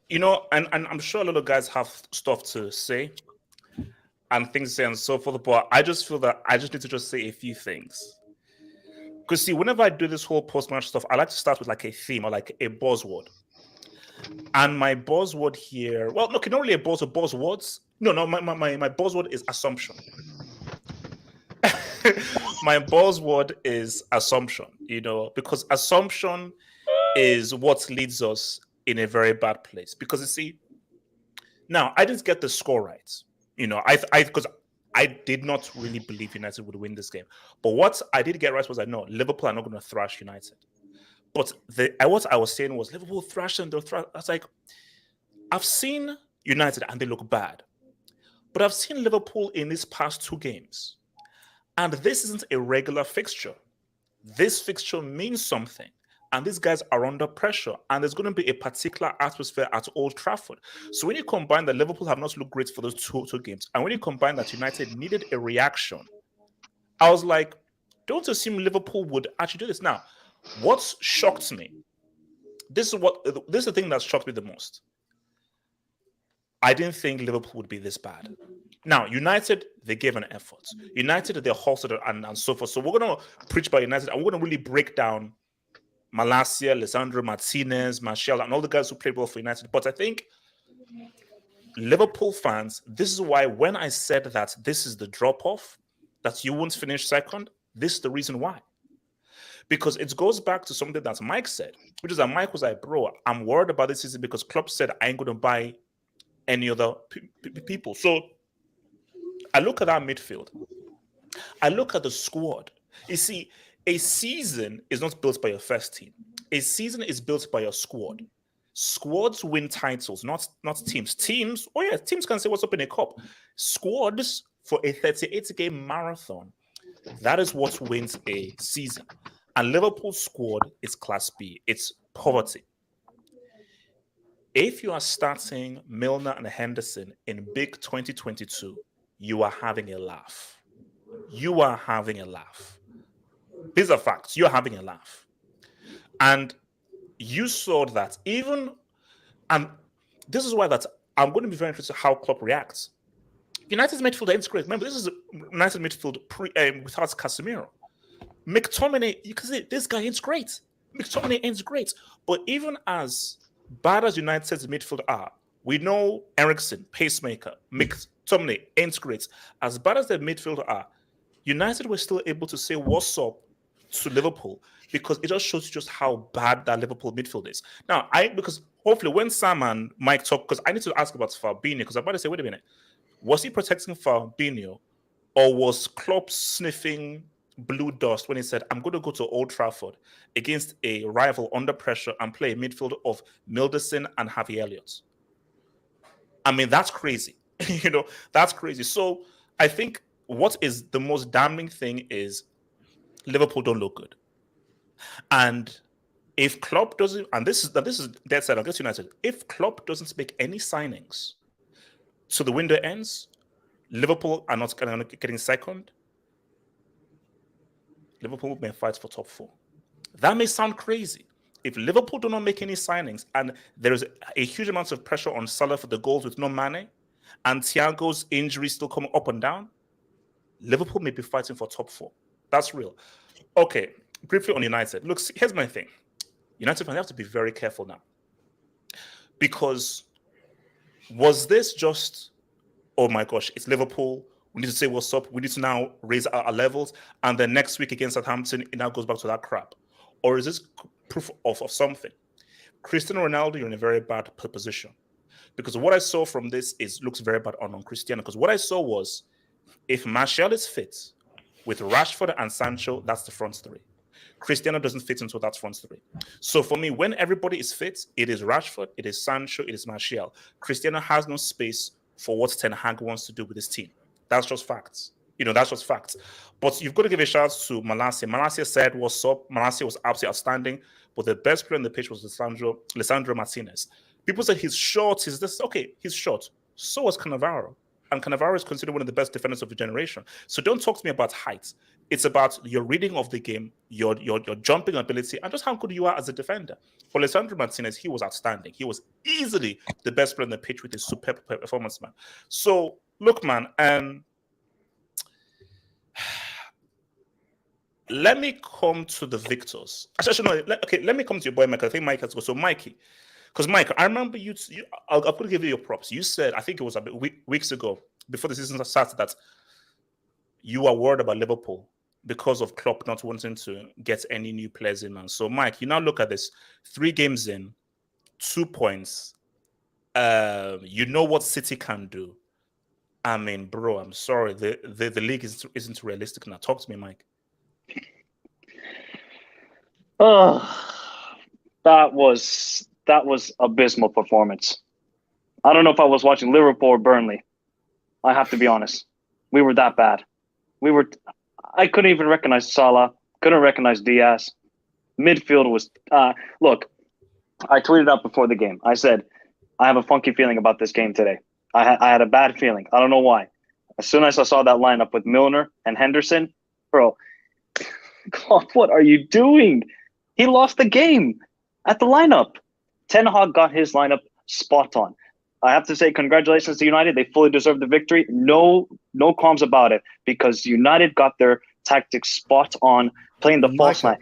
You know, and I'm sure a lot of guys have stuff to say and things to say and so forth, but I just feel that I just need to just say a few things. Because see, whenever I do this whole post-match stuff, I like to start with like a theme or like a buzzword. And my buzzword here, well, look, not really a buzzword, buzzwords. No, my buzzword is assumption. My buzzword is assumption, you know, because assumption is what leads us in a very bad place. Because you see, now I didn't get the score right, you know, because I did not really believe United would win this game. But what I did get right was I know Liverpool are not going to thrash United. But what I was saying was Liverpool thrash and they'll thrash. I was like, I've seen United and they look bad. But I've seen Liverpool in these past 2 games. And this isn't a regular fixture. This fixture means something. And these guys are under pressure. And there's going to be a particular atmosphere at Old Trafford. So when you combine that Liverpool have not looked great for those two games, and when you combine that United needed a reaction, I was like, don't assume Liverpool would actually do this. Now, what shocked me, this is the thing that shocked me the most. I didn't think Liverpool would be this bad. Now, United, they gave an effort. United, they hustled and so forth. So we're going to preach about United, and we're going to really break down Malacia, Lisandro Martinez, Martial, and all the guys who played well for United. But I think Liverpool fans, this is why when I said that this is the drop-off, that you won't finish second, this is the reason why. Because it goes back to something that Mike said, which is that Mike was like, bro, I'm worried about this season because Klopp said I ain't going to buy any other people. So I look at our midfield. I look at the squad. You see, a season is not built by your first team. A season is built by your squad. Squads win titles, not teams. Teams can say what's up in a cup. Squads for a 38-game marathon, that is what wins a season. And Liverpool's squad is Class B. It's poverty. If you are starting Milner and Henderson in big 2022, you are having a laugh. You are having a laugh. These are facts. You're having a laugh. And you saw that and this is why that I'm going to be very interested how Klopp reacts. United's midfield ain't great. Remember, this is United midfield without Casemiro. McTominay, you can say this guy ain't great. McTominay ain't great. But even as bad as United's midfield are, we know Eriksen, pacemaker, McTominay ain't great. As bad as their midfield are, United were still able to say what's up to Liverpool because it just shows you just how bad that Liverpool midfield is. Now, because hopefully when Sam and Mike talk, because I need to ask about Fabinho, because I'm about to say, wait a minute, was he protecting Fabinho or was Klopp sniffing blue dust when he said, I'm going to go to Old Trafford against a rival under pressure and play a midfield of Milderson and Harvey Elliott? I mean, that's crazy. That's crazy. So I think what is the most damning thing is Liverpool don't look good. And if Klopp doesn't, and this is dead set against United, if Klopp doesn't make any signings so the window ends, Liverpool are not getting second. Liverpool may fight for top 4. That may sound crazy. If Liverpool do not make any signings and there is a huge amount of pressure on Salah for the goals with no Mane, and Thiago's injuries still coming up and down, Liverpool may be fighting for top 4. That's real. Okay, briefly on United. Look, here's my thing. United fans have to be very careful now. Because was this just, oh my gosh, it's Liverpool, we need to say what's up, we need to now raise our levels, and then next week against Southampton, it now goes back to that crap? Or is this proof of something? Cristiano Ronaldo, you're in a very bad position. Because what I saw from this looks very bad on Cristiano. Because what I saw was, if Martial is fit with Rashford and Sancho, that's the front three. Cristiano doesn't fit into that front three. So for me, when everybody is fit, it is Rashford, it is Sancho, it is Martial. Cristiano has no space for what Ten Hag wants to do with his team. That's just facts. That's just facts. But you've got to give a shout out to Malacia. Malacia said, what's up? Malacia was absolutely outstanding. But the best player on the pitch was Lisandro Martinez. People say he's short. He's short. So was Cannavaro. And Cannavaro is considered one of the best defenders of the generation. So don't talk to me about height. It's about your reading of the game, your jumping ability, and just how good you are as a defender. For Lisandro Martinez, he was outstanding. He was easily the best player on the pitch with his superb performance, man. So, look, man, let me come to the victors. Actually, no, let me come to your boy, Mike. I think Mike has to go. So, Mikey, because Mike, I remember I'll put to give you your props. You said, I think it was weeks ago, before the season started, that you are worried about Liverpool because of Klopp not wanting to get any new players in, man. So, Mike, you now look at this: 3 games in, 2 points. You know what City can do. I mean, bro, I'm sorry, the league isn't realistic now. Talk to me, Mike. That was abysmal performance. I don't know if I was watching Liverpool or Burnley. I have to be honest. We were that bad. I couldn't even recognize Salah. Couldn't recognize Diaz. Midfield was. Look, I tweeted out before the game. I said, I have a funky feeling about this game today. I had a bad feeling. I don't know why. As soon as I saw that lineup with Milner and Henderson, bro, God, what are you doing? He lost the game at the lineup. Ten Hag got his lineup spot on. I have to say congratulations to United. They fully deserved the victory. No qualms about it, because United got their tactics spot on, playing the false line.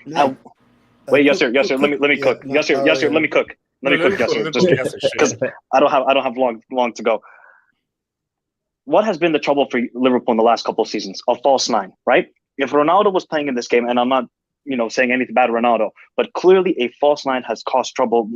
Wait, yes sir. Let me cook. Yes sir. Let me cook. Yes sir. Just because I don't have long to go. What has been the trouble for Liverpool in the last couple of seasons? A false nine, right? If Ronaldo was playing in this game, and I'm not, saying anything bad Ronaldo, but clearly a false nine has caused trouble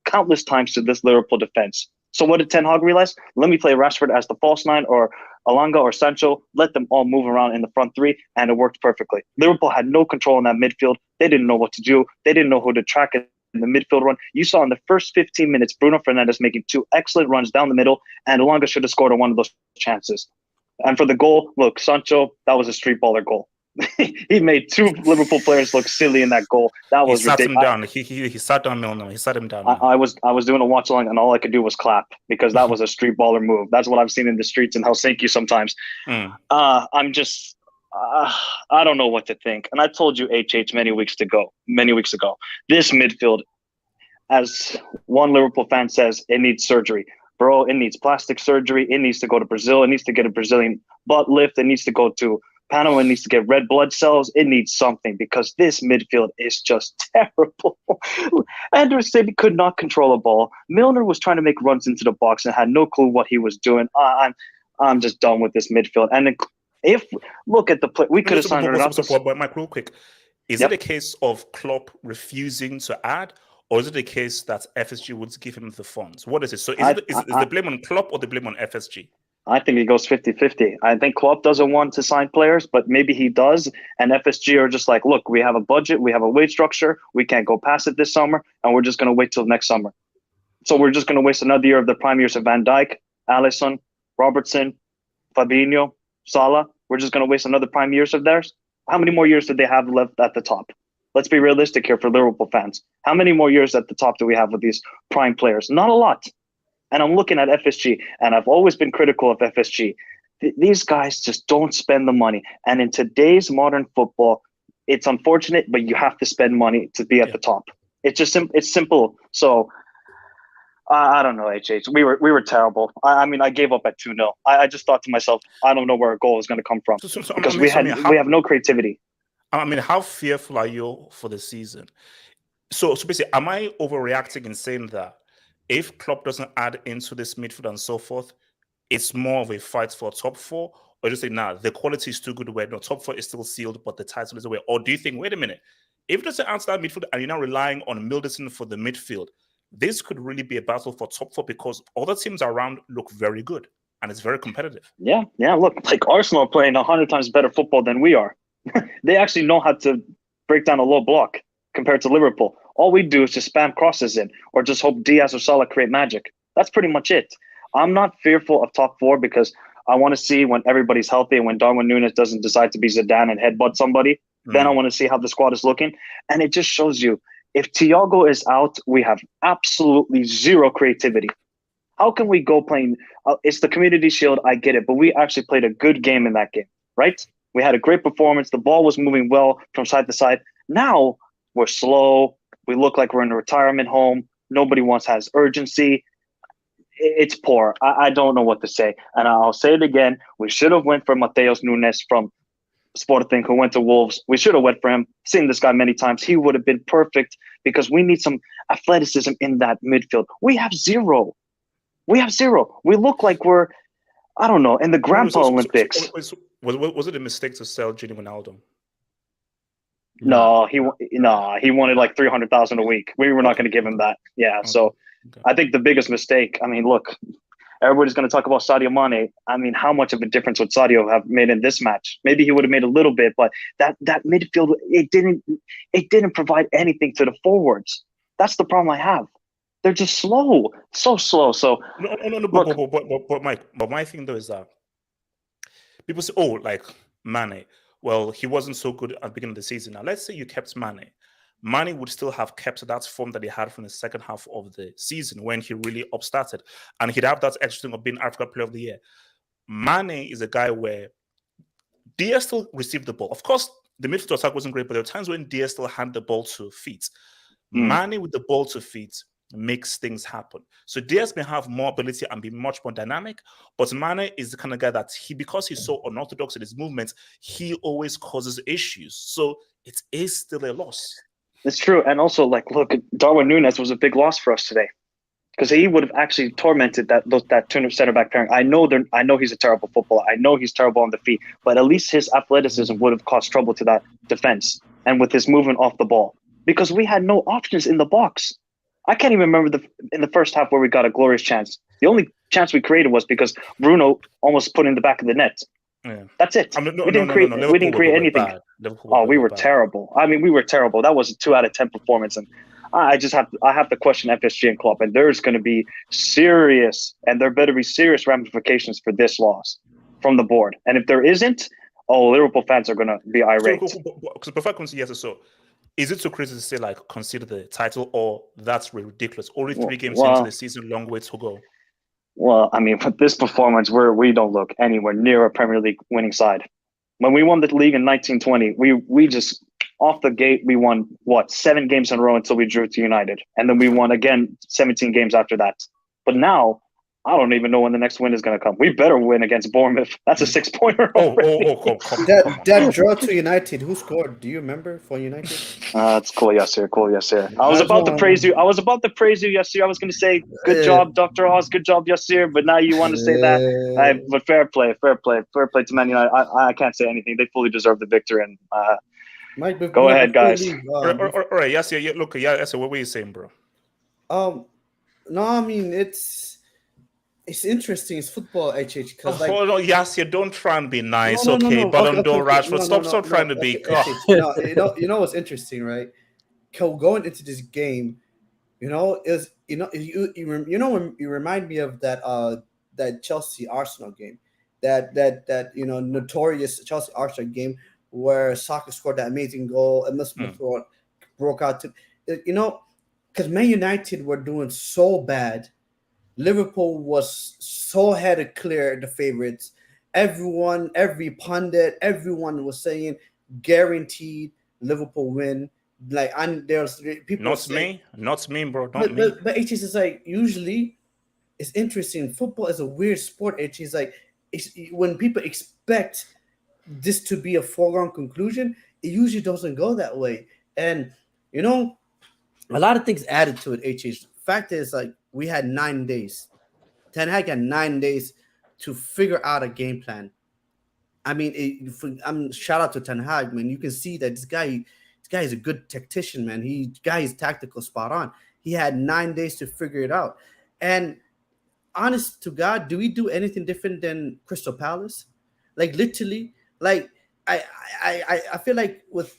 countless times to this Liverpool defense. So what did Ten Hag realize? Let me play Rashford as the false nine, or Alanga or Sancho. Let them all move around in the front three, and it worked perfectly. Liverpool had no control in that midfield. They didn't know what to do. They didn't know who to track in the midfield run. You saw in the first 15 minutes, Bruno Fernandes making 2 excellent runs down the middle, and Alanga should have scored on one of those chances. And for the goal, look, Sancho, that was a street baller goal. He made 2 Liverpool players look silly in that goal. That was ridiculous. He sat down Milner. He sat him down. I was doing a watch along, and all I could do was clap, because that was a street baller move. That's what I've seen in the streets in Helsinki sometimes. I'm just I don't know what to think. And I told you, HH, many weeks ago, this midfield, as one Liverpool fan says, it needs surgery. Bro, it needs plastic surgery. It needs to go to Brazil. It needs to get a Brazilian butt lift. It needs to go to Panama. It needs to get red blood cells. It needs something, because this midfield is just terrible. Anderson could not control a ball. Milner was trying to make runs into the box and had no clue what he was doing. I'm just done with this midfield. And if look at the play, we could have signed Ronaldo. But Mike, real quick, is it a case of Klopp refusing to add, or is it a case that FSG would give him the funds? What is it? So is the blame on Klopp or the blame on FSG? I think it goes 50-50. I think Klopp doesn't want to sign players, but maybe he does. And FSG are just like, look, we have a budget, we have a wage structure, we can't go past it this summer, and we're just going to wait till next summer. So we're just going to waste another year of the prime years of Van Dijk, Alisson, Robertson, Fabinho, Salah. We're just going to waste another prime years of theirs. How many more years do they have left at the top? Let's be realistic here for Liverpool fans. How many more years at the top do we have with these prime players? Not a lot. And I'm looking at FSG, and I've always been critical of FSG. These guys just don't spend the money. And in today's modern football, it's unfortunate, but you have to spend money to be at the top. It's just it's simple. So I don't know, HH. We were terrible. I mean, I gave up at 2-0. I just thought to myself, I don't know where a goal is going to come from, because we have no creativity. I mean, how fearful are you for the season? So basically, am I overreacting in saying that if Klopp doesn't add into this midfield and so forth, it's more of a fight for top 4? Or just say, nah, the quality is too good where no, top 4 is still sealed, but the title is away? Or do you think, wait a minute, if it doesn't answer that midfield and you're now relying on Milderson for the midfield, this could really be a battle for top four because other teams around look very good and it's very competitive. Yeah. Look, like Arsenal are playing 100 times better football than we are. They actually know how to break down a low block compared to Liverpool. All we do is just spam crosses in or just hope Diaz or Salah create magic. That's pretty much it. I'm not fearful of top four because I want to see when everybody's healthy and when Darwin Nunez doesn't decide to be Zidane and headbutt somebody. Then I want to see how the squad is looking. And it just shows you, if Thiago is out, we have absolutely zero creativity. How can we go playing? It's the Community Shield, I get it, but we actually played a good game in that game, right? We had a great performance. The ball was moving well from side to side. Now we're slow. We look like we're in a retirement home. Nobody has urgency. It's poor. I don't know what to say. And I'll say it again. We should have went for Mateus Nunes from Sporting, who went to Wolves. We should have went for him. Seen this guy many times. He would have been perfect because we need some athleticism in that midfield. We have zero. We look like we're, I don't know, in the Grandpa Olympics. Was it a mistake to sell Julian Ronaldo? No, he wanted like 300,000 a week. We were not going to give him that. Yeah, okay. So okay. I think the biggest mistake. I mean, look, everybody's going to talk about Sadio Mane. I mean, how much of a difference would Sadio have made in this match? Maybe he would have made a little bit, but that midfield, it didn't provide anything to the forwards. That's the problem I have. They're just slow, so slow. So no. But Mike, my thing though is that people say, "Oh, like Mane. Well, he wasn't so good at the beginning of the season." Now, let's say you kept Mane. Mane would still have kept that form that he had from the second half of the season when he really upstarted, and he'd have that extra thing of being Africa Player of the Year. Mane is a guy where Diaz still received the ball. Of course, the midfield attack wasn't great, but there were times when Diaz still had the ball to feet. Mane with the ball to feet makes things happen. So Diaz may have more ability and be much more dynamic, but Mane is the kind of guy that because he's so unorthodox in his movements, he always causes issues. So it is still a loss. It's true. And also, like, look, Darwin Nunez was a big loss for us today because he would have actually tormented that center back pairing. I know he's a terrible footballer. I know he's terrible on the feet, but at least his athleticism would have caused trouble to that defense and with his movement off the ball because we had no options in the box. I can't even remember in the first half where we got a glorious chance. The only chance we created was because Bruno almost put in the back of the net. Yeah. That's it. We didn't create anything. We were terrible. I mean, we were terrible. That was a 2 out of 10 performance, and I have to question FSG and Klopp. And there's going to be there better be serious ramifications for this loss from the board. And if there isn't, Liverpool fans are going to be irate. Because before I come to yes, so. Is it too crazy to say, like, consider the title, or that's ridiculous? Only 3 games into the season, long way to go. Well, I mean, with this performance, we don't look anywhere near a Premier League winning side. When we won the league in 1920, we just, off the gate, we won, 7 games in a row until we drew to United. And then we won again 17 games after that. But now, I don't even know when the next win is going to come. We better win against Bournemouth. That's a 6-pointer. Come that draw to United. Who scored? Do you remember for United? It's cool, Yassir. I was about to praise you, Yassir. I was going to say, good job, Dr. Oz. Good job, Yassir. But now you want to say that. But fair play to Man United. I can't say anything. They fully deserve the victory. And go ahead, guys. All right, Yassir. Look, Yassir, what were you saying, bro? No, I mean it's interesting. It's football, HH. Hold on, Yassir, don't try and be nice, okay? Ballon d'Or, Rashford, stop trying to be. No, you know what's interesting, right? Going into this game, you remind me of that Chelsea Arsenal game, that notorious Chelsea Arsenal game where Saka scored that amazing goal and Smith broke out to, because Man United were doing so bad. Liverpool was so head to clear the favorites. Every pundit, everyone was saying guaranteed Liverpool win. Like, and there's people. Not me, bro. But it is like, usually it's interesting. Football is a weird sport. It is like, when people expect this to be a foregone conclusion, it usually doesn't go that way. And a lot of things added to it. HH. Fact is, like, we had 9 days. Ten Hag had 9 days to figure out a game plan. I mean, shout out to Ten Hag, man. You can see that this guy is a good tactician, man. Guy is tactical, spot on. He had 9 days to figure it out. And honest to God, do we do anything different than Crystal Palace? Like literally, like I feel like with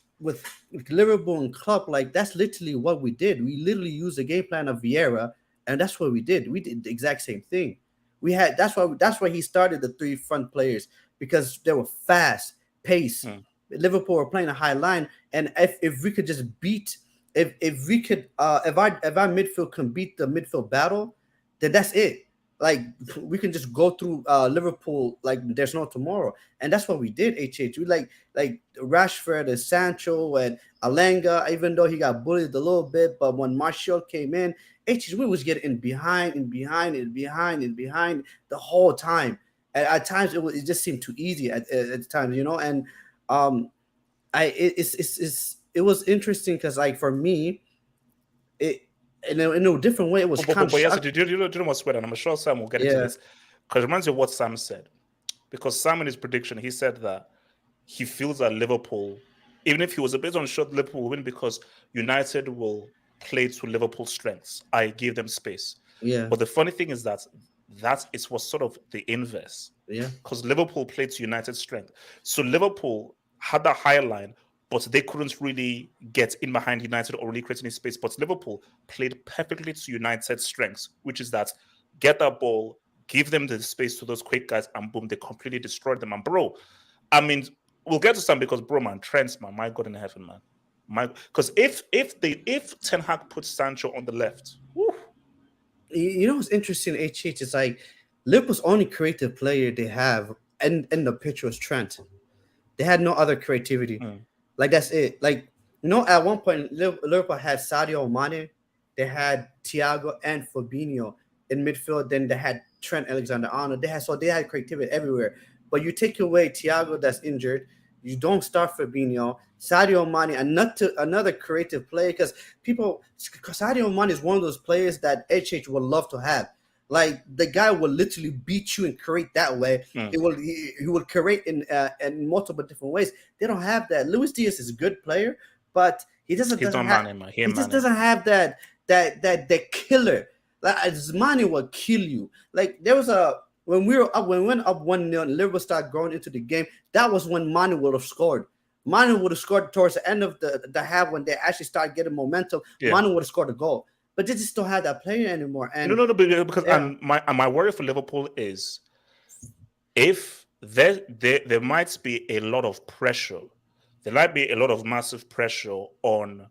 Liverpool and Klopp, like that's literally what we did. We literally used the game plan of Vieira, and that's what we did. We did the exact same thing. We had that's why he started the three front players because they were fast, pace. Hmm. Liverpool were playing a high line, and if we could just beat if we could if our midfield can beat the midfield battle, then that's it. Like we can just go through Liverpool like there's no tomorrow, and that's what we did. HH, we like Rashford and Sancho and Alenga, even though he got bullied a little bit, but when Martial came in, HH we was getting behind and behind and behind and behind the whole time. And at times it just seemed too easy at times, and um it was interesting because like for me, it in a different way it was kind of But yes, shocking. do you know what's weird? And I'm sure Sam will get into Yeah, this because it reminds you of what Sam said. Because Sam, in his prediction, he said that he feels that Liverpool, even if he was a bit unsure, Liverpool will win because United will play to Liverpool's strengths. I give them space. yeah, But the funny thing is that it was sort of the inverse yeah, because Liverpool played to United's strength. So Liverpool had that high line, but they couldn't really get in behind United or really create any space. But Liverpool played perfectly to United's strengths, which is that get that ball, give them the space to those quick guys, and boom, they completely destroyed them. And bro, I mean, we'll get to some because bro, man, Trent, man, my God in heaven, man. Because if Ten Hag puts Sancho on the left, whew, you know what's interesting, HH, is like Liverpool's only creative player they have and the pitch was Trent. They had no other creativity. mm, Like that's it. Like at one point Liverpool had Sadio Mane, they had Thiago and Fabinho in midfield. Then they had Trent Alexander-Arnold. They had creativity everywhere. But you take away Thiago that's injured, you don't start Fabinho, Sadio Mane, another creative player because Sadio Mane is one of those players that HH would love to have. Like the guy will literally beat you and create that way. mm. He will create in multiple different ways. They don't have that. Luis Diaz is a good player, but he he's doesn't not have Mane, man. he just doesn't have that killer. Like Mane will kill you. Like there was a when we went up 1-0 and Liverpool started growing into the game, that was when Mane would have scored. Mane would have scored towards the end of the half when they actually started getting momentum. Yeah. Mane would have scored a goal. But they just don't have that player anymore. And No, because yeah. my worry for Liverpool is if there might be a lot of pressure, there might be a lot of massive pressure on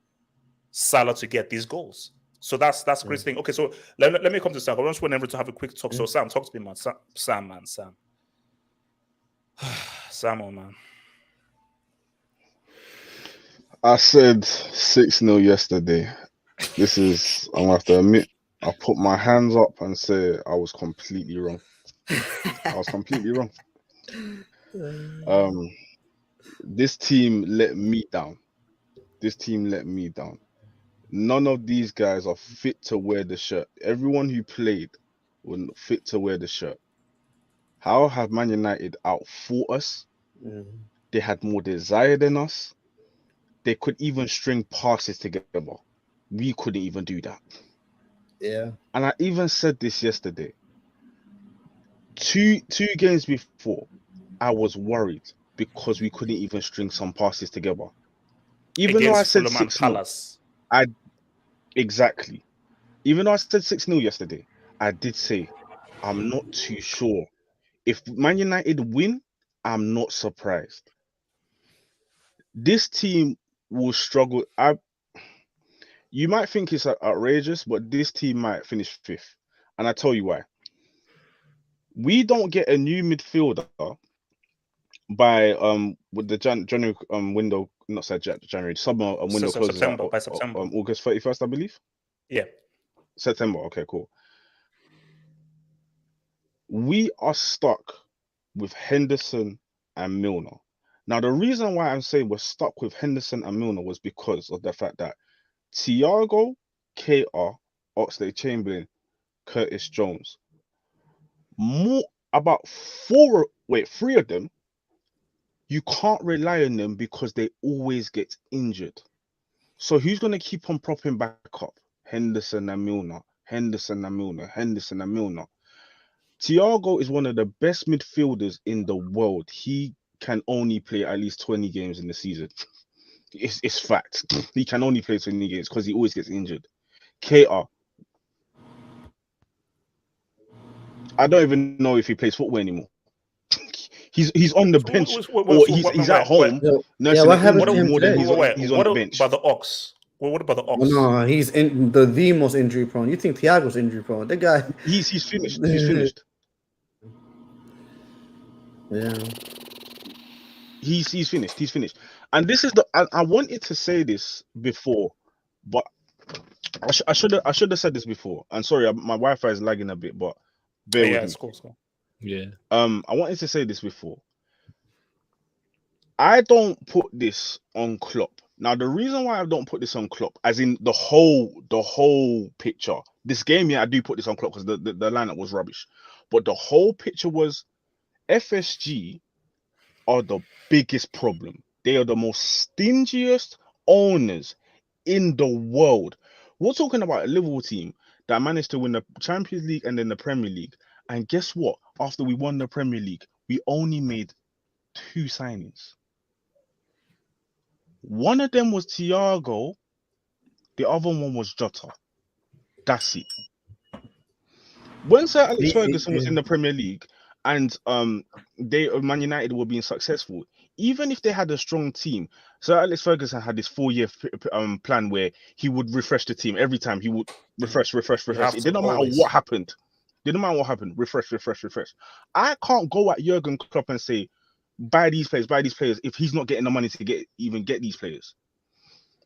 Salah to get these goals. So that's the crazy thing. Okay, so let me come to Sam. I just want everyone to have a quick talk. So Sam, talk to me, man. Sam, man, Sam. Sam, oh man. I said 6-0 yesterday. I'm gonna have to admit, I put my hands up and say I was completely wrong. I was completely wrong. This team let me down. None of these guys are fit to wear the shirt. Everyone who played wasn't fit to wear the shirt. How have Man United outfought us? They had more desire than us. They could even string passes together. We couldn't even do that. Yeah. And I even said this yesterday. Two games before, I was worried because we couldn't even string some passes together. Even though I said 6-0, exactly. Even though I said 6-0 yesterday, I did say I'm not too sure. If Man United win, I'm not surprised. This team will struggle. You might think it's outrageous, but this team might finish 5th. And I tell you why. We don't get a new midfielder by with the January window, not said January, summer window closes September, out by September. August 31st, I believe. Yeah. September. Okay, cool. We are stuck with Henderson and Milner. Now, the reason why I'm saying we're stuck with Henderson and Milner was because of the fact that Thiago, KR, Oxlade-Chamberlain, Curtis Jones, about 3 of them, you can't rely on them because they always get injured. So who's going to keep on propping back up? Henderson and Milner, Henderson and Milner, Henderson and Milner. Thiago is one of the best midfielders in the world. He can only play at least 20 games in the season. It's fact. He can only play 20 games because he always gets injured. KR. I don't even know if he plays football anymore. He's on the bench or he's at home. Yeah, what happened to him more than today? he's on the bench. About the Ox? What about the Ox? Well, no, he's in the most injury prone. You think Thiago's injury prone? The guy. He's finished. He's finished. Yeah. He's finished. He's finished. And this is the. I wanted to say this before, but I should have said this before. And sorry, my Wi-Fi is lagging a bit, but bear with me. It's cool. Yeah. I wanted to say this before. I don't put this on Klopp. Now, the reason why I don't put this on Klopp, as in the whole picture, this game, yeah, I do put this on Klopp because the lineup was rubbish. But the whole picture was FSG are the biggest problem. They are the most stingiest owners in the world. We're talking about a Liverpool team that managed to win the Champions League and then the Premier League. And guess what? After we won the Premier League, we only made 2 signings. One of them was Thiago. The other one was Jota. That's it. When Sir Alex Ferguson was in the Premier League and Man United were being successful, even if they had a strong team, Sir Alex Ferguson had this 4-year plan where he would refresh the team every time. He would refresh. It didn't matter what happened. Refresh. I can't go at Jurgen Klopp and say, buy these players if he's not getting the money to get these players.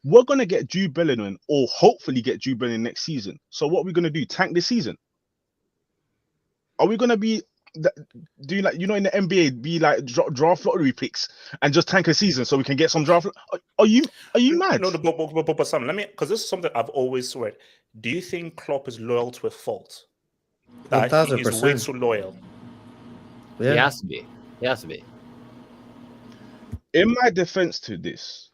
We're gonna get Jude Bellingham or hopefully get Jude Bellingham next season. So what are we gonna do? Tank this season? Are we gonna be do like in the NBA be like draft lottery picks and just tank a season so we can get some draft? Are you mad? No, but Sam, let me, because this is something I've always read. Do you think Klopp is loyal to a fault? That he is way too loyal. Yeah. He has to be. In my defense to this,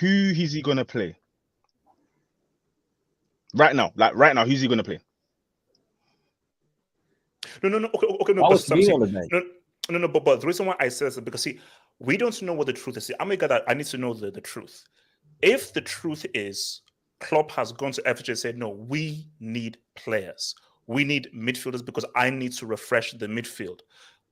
who is he gonna play? Right now, who's he gonna play? No. Okay, no. But the reason why I say this is because we don't know what the truth is. I'm a guy that I need to know the truth. If the truth is Klopp has gone to FJ and said, no, we need players. We need midfielders because I need to refresh the midfield.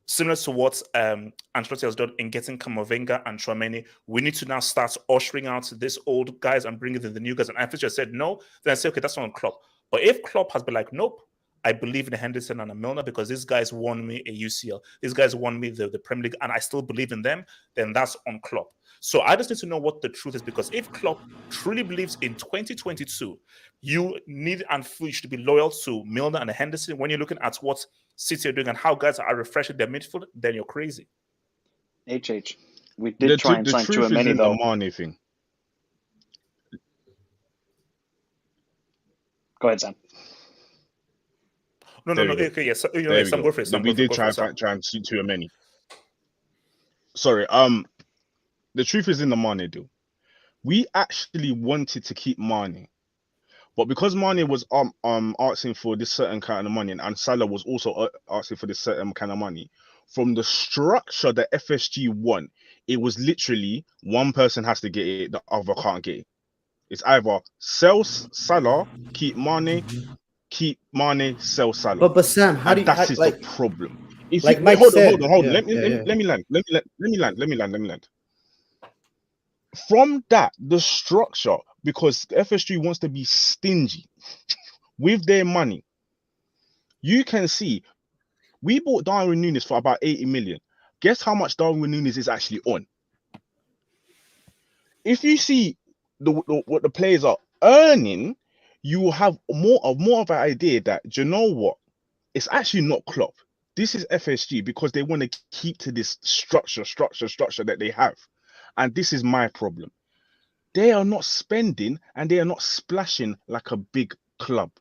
Similar to what Ancelotti has done in getting Camavinga and Tchouaméni, we need to now start ushering out these old guys and bringing in the new guys. And FJ said no, then I say, okay, that's not on Klopp. But if Klopp has been like, nope, I believe in Henderson and Milner because these guys won me a UCL. These guys won me the Premier League and I still believe in them, then that's on Klopp. So I just need to know what the truth is because if Klopp truly believes in 2022, you need and feel you should be loyal to Milner and Henderson when you're looking at what City are doing and how guys are refreshing their midfield, then you're crazy. We did try and sign Tchouaméni though. The Mane thing. Go ahead, Sam. No. Okay, yes. Sam, go for it. We did try and shoot Tchouaméni. Sorry. The truth is in the Mane deal. We actually wanted to keep Mane, but because Mane was asking for this certain kind of money, and Salah was also asking for this certain kind of money, from the structure that FSG want, it was literally one person has to get it, the other can't get it. It's either sell Salah, keep Mane, sell Salah. But Sam, how do you? That's like the problem. Hold on. Let me land. From that, the structure, because FSG wants to be stingy with their money, you can see we bought Darwin Nunez for about 80 million. Guess how much Darwin Nunez is actually on? If you see what the players are earning, you will have more of an idea that, do you know what? It's actually not Klopp. This is FSG because they want to keep to this structure that they have. And this is my problem. They are not spending and they are not splashing like a big club.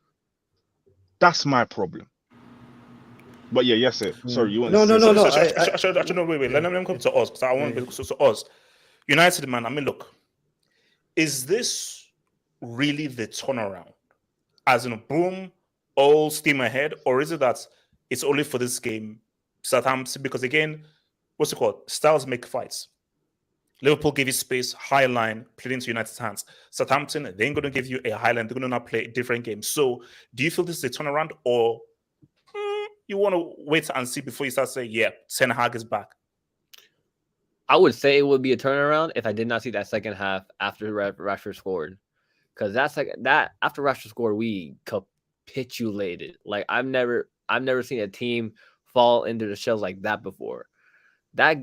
That's my problem. But yeah, yes, sir. Sorry, you want No. Wait. Let me come to us because I want to us. United, man. I mean, look, is this really the turnaround? As in, boom, all steam ahead, or is it that it's only for this game, Southampton? Because again, what's it called? Styles make fights. Liverpool give you space, high line, played into United's hands. Southampton, they ain't going to give you a high line. They're going to not play a different game. So, do you feel this is a turnaround, or you want to wait and see before you start saying, yeah, Ten Hag is back? I would say it would be a turnaround if I did not see that second half after Rashford scored. Because that's like that after Rashford scored, we capitulated. Like I've never seen a team fall into the shells like that before. That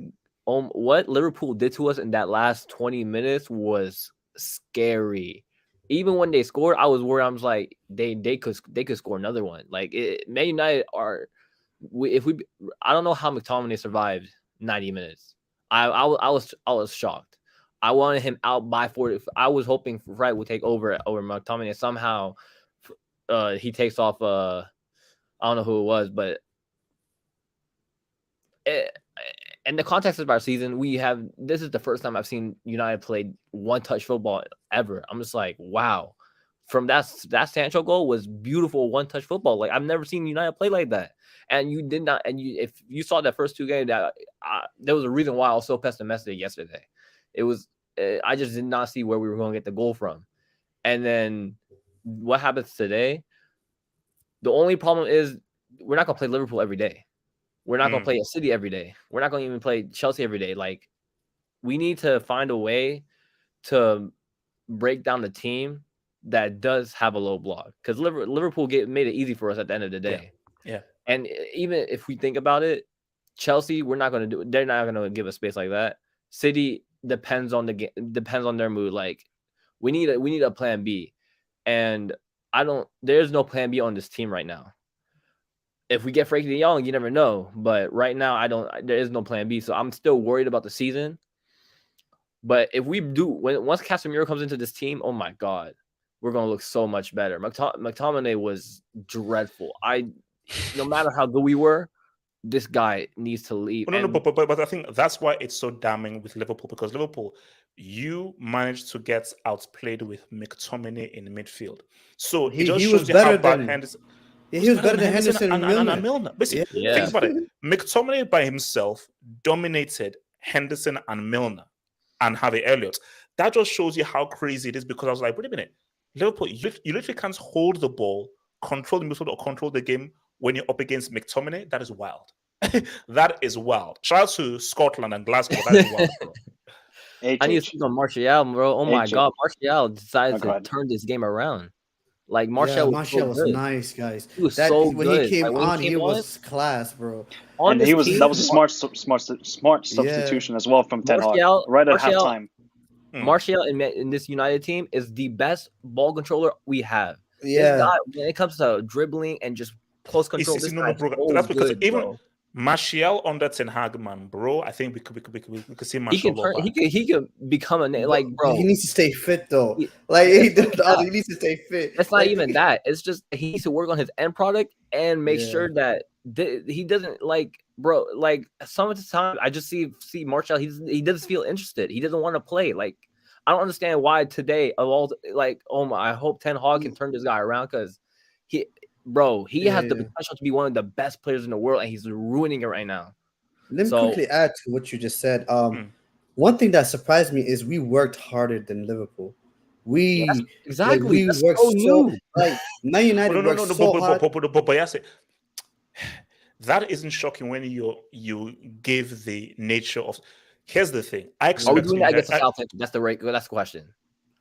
what Liverpool did to us in that last 20 minutes was scary. Even when they scored, I was worried. I was like, they could score another one. Like Man United I don't know how McTominay survived 90 minutes. I was shocked. I wanted him out by 40. I was hoping Wright would take over McTominay. Somehow he takes off. I don't know who it was, but in the context of our season, this is the first time I've seen United play one-touch football ever. I'm just like, wow. From that Sancho goal was beautiful one-touch football. Like I've never seen United play like that. And you did not. And if you saw that first two games, that there was a reason why I was so pessimistic yesterday. It was I just did not see where we were going to get the goal from. And then what happens today? The only problem is we're not going to play Liverpool every day. We're not going to play a City every day. We're not going to even play Chelsea every day. Like we need to find a way to break down the team that does have a low block, because Liverpool made it easy for us at the end of the day. Yeah. And even if we think about it, Chelsea, they're not going to give us space like that. City depends on their mood. Like we need a plan B, and there's no plan B on this team right now. If we get Frankie de Jong, you never know. But right now, there is no plan B. So I'm still worried about the season. But if we do, once Casemiro comes into this team, oh my God, we're going to look so much better. McTominay was dreadful. No matter how good we were, this guy needs to leave. Well, but I think that's why it's so damning with Liverpool, because Liverpool, you managed to get outplayed with McTominay in midfield. So he shows you how bad Henderson. Yeah, he was better than Henderson and Milner. Basically, think about it. McTominay by himself dominated Henderson and Milner and Harvey Elliott. That just shows you how crazy it is, because I was like, wait a minute. Liverpool, you literally can't hold the ball, control the midfield, or control the game when you're up against McTominay. That is wild. That is wild. Shout out to Scotland and Glasgow. That is wild, bro. I need to speak on Martial, bro. Oh my God. Martial decided to turn this game around. Like Martial was nice, guys. He was so when good. He came on, he was class, bro. And that was a smart substitution as well from Ten Hag right at halftime. Martial in this United team is the best ball controller we have. Yeah. This guy, when it comes to dribbling and just close control, that's because even Martial under Ten Hag, man, bro. I think we could see Martial. He could become bro. He needs to stay fit though. He needs to stay fit. It's not even that. It's just he needs to work on his end product and make sure that he doesn't bro. Like some of the time, I just see Martial. He doesn't feel interested. He doesn't want to play. Like I don't understand why today of all I hope Ten Hag can turn this guy around, because he has the potential to be one of the best players in the world, and he's ruining it right now. Let me quickly add to what you just said. One thing that surprised me is we worked harder than Liverpool. We worked so Man United worked so hard. But yes, that isn't shocking when you give the nature of. Here's the thing. I expect. Are we doing that against Southampton? That's the question.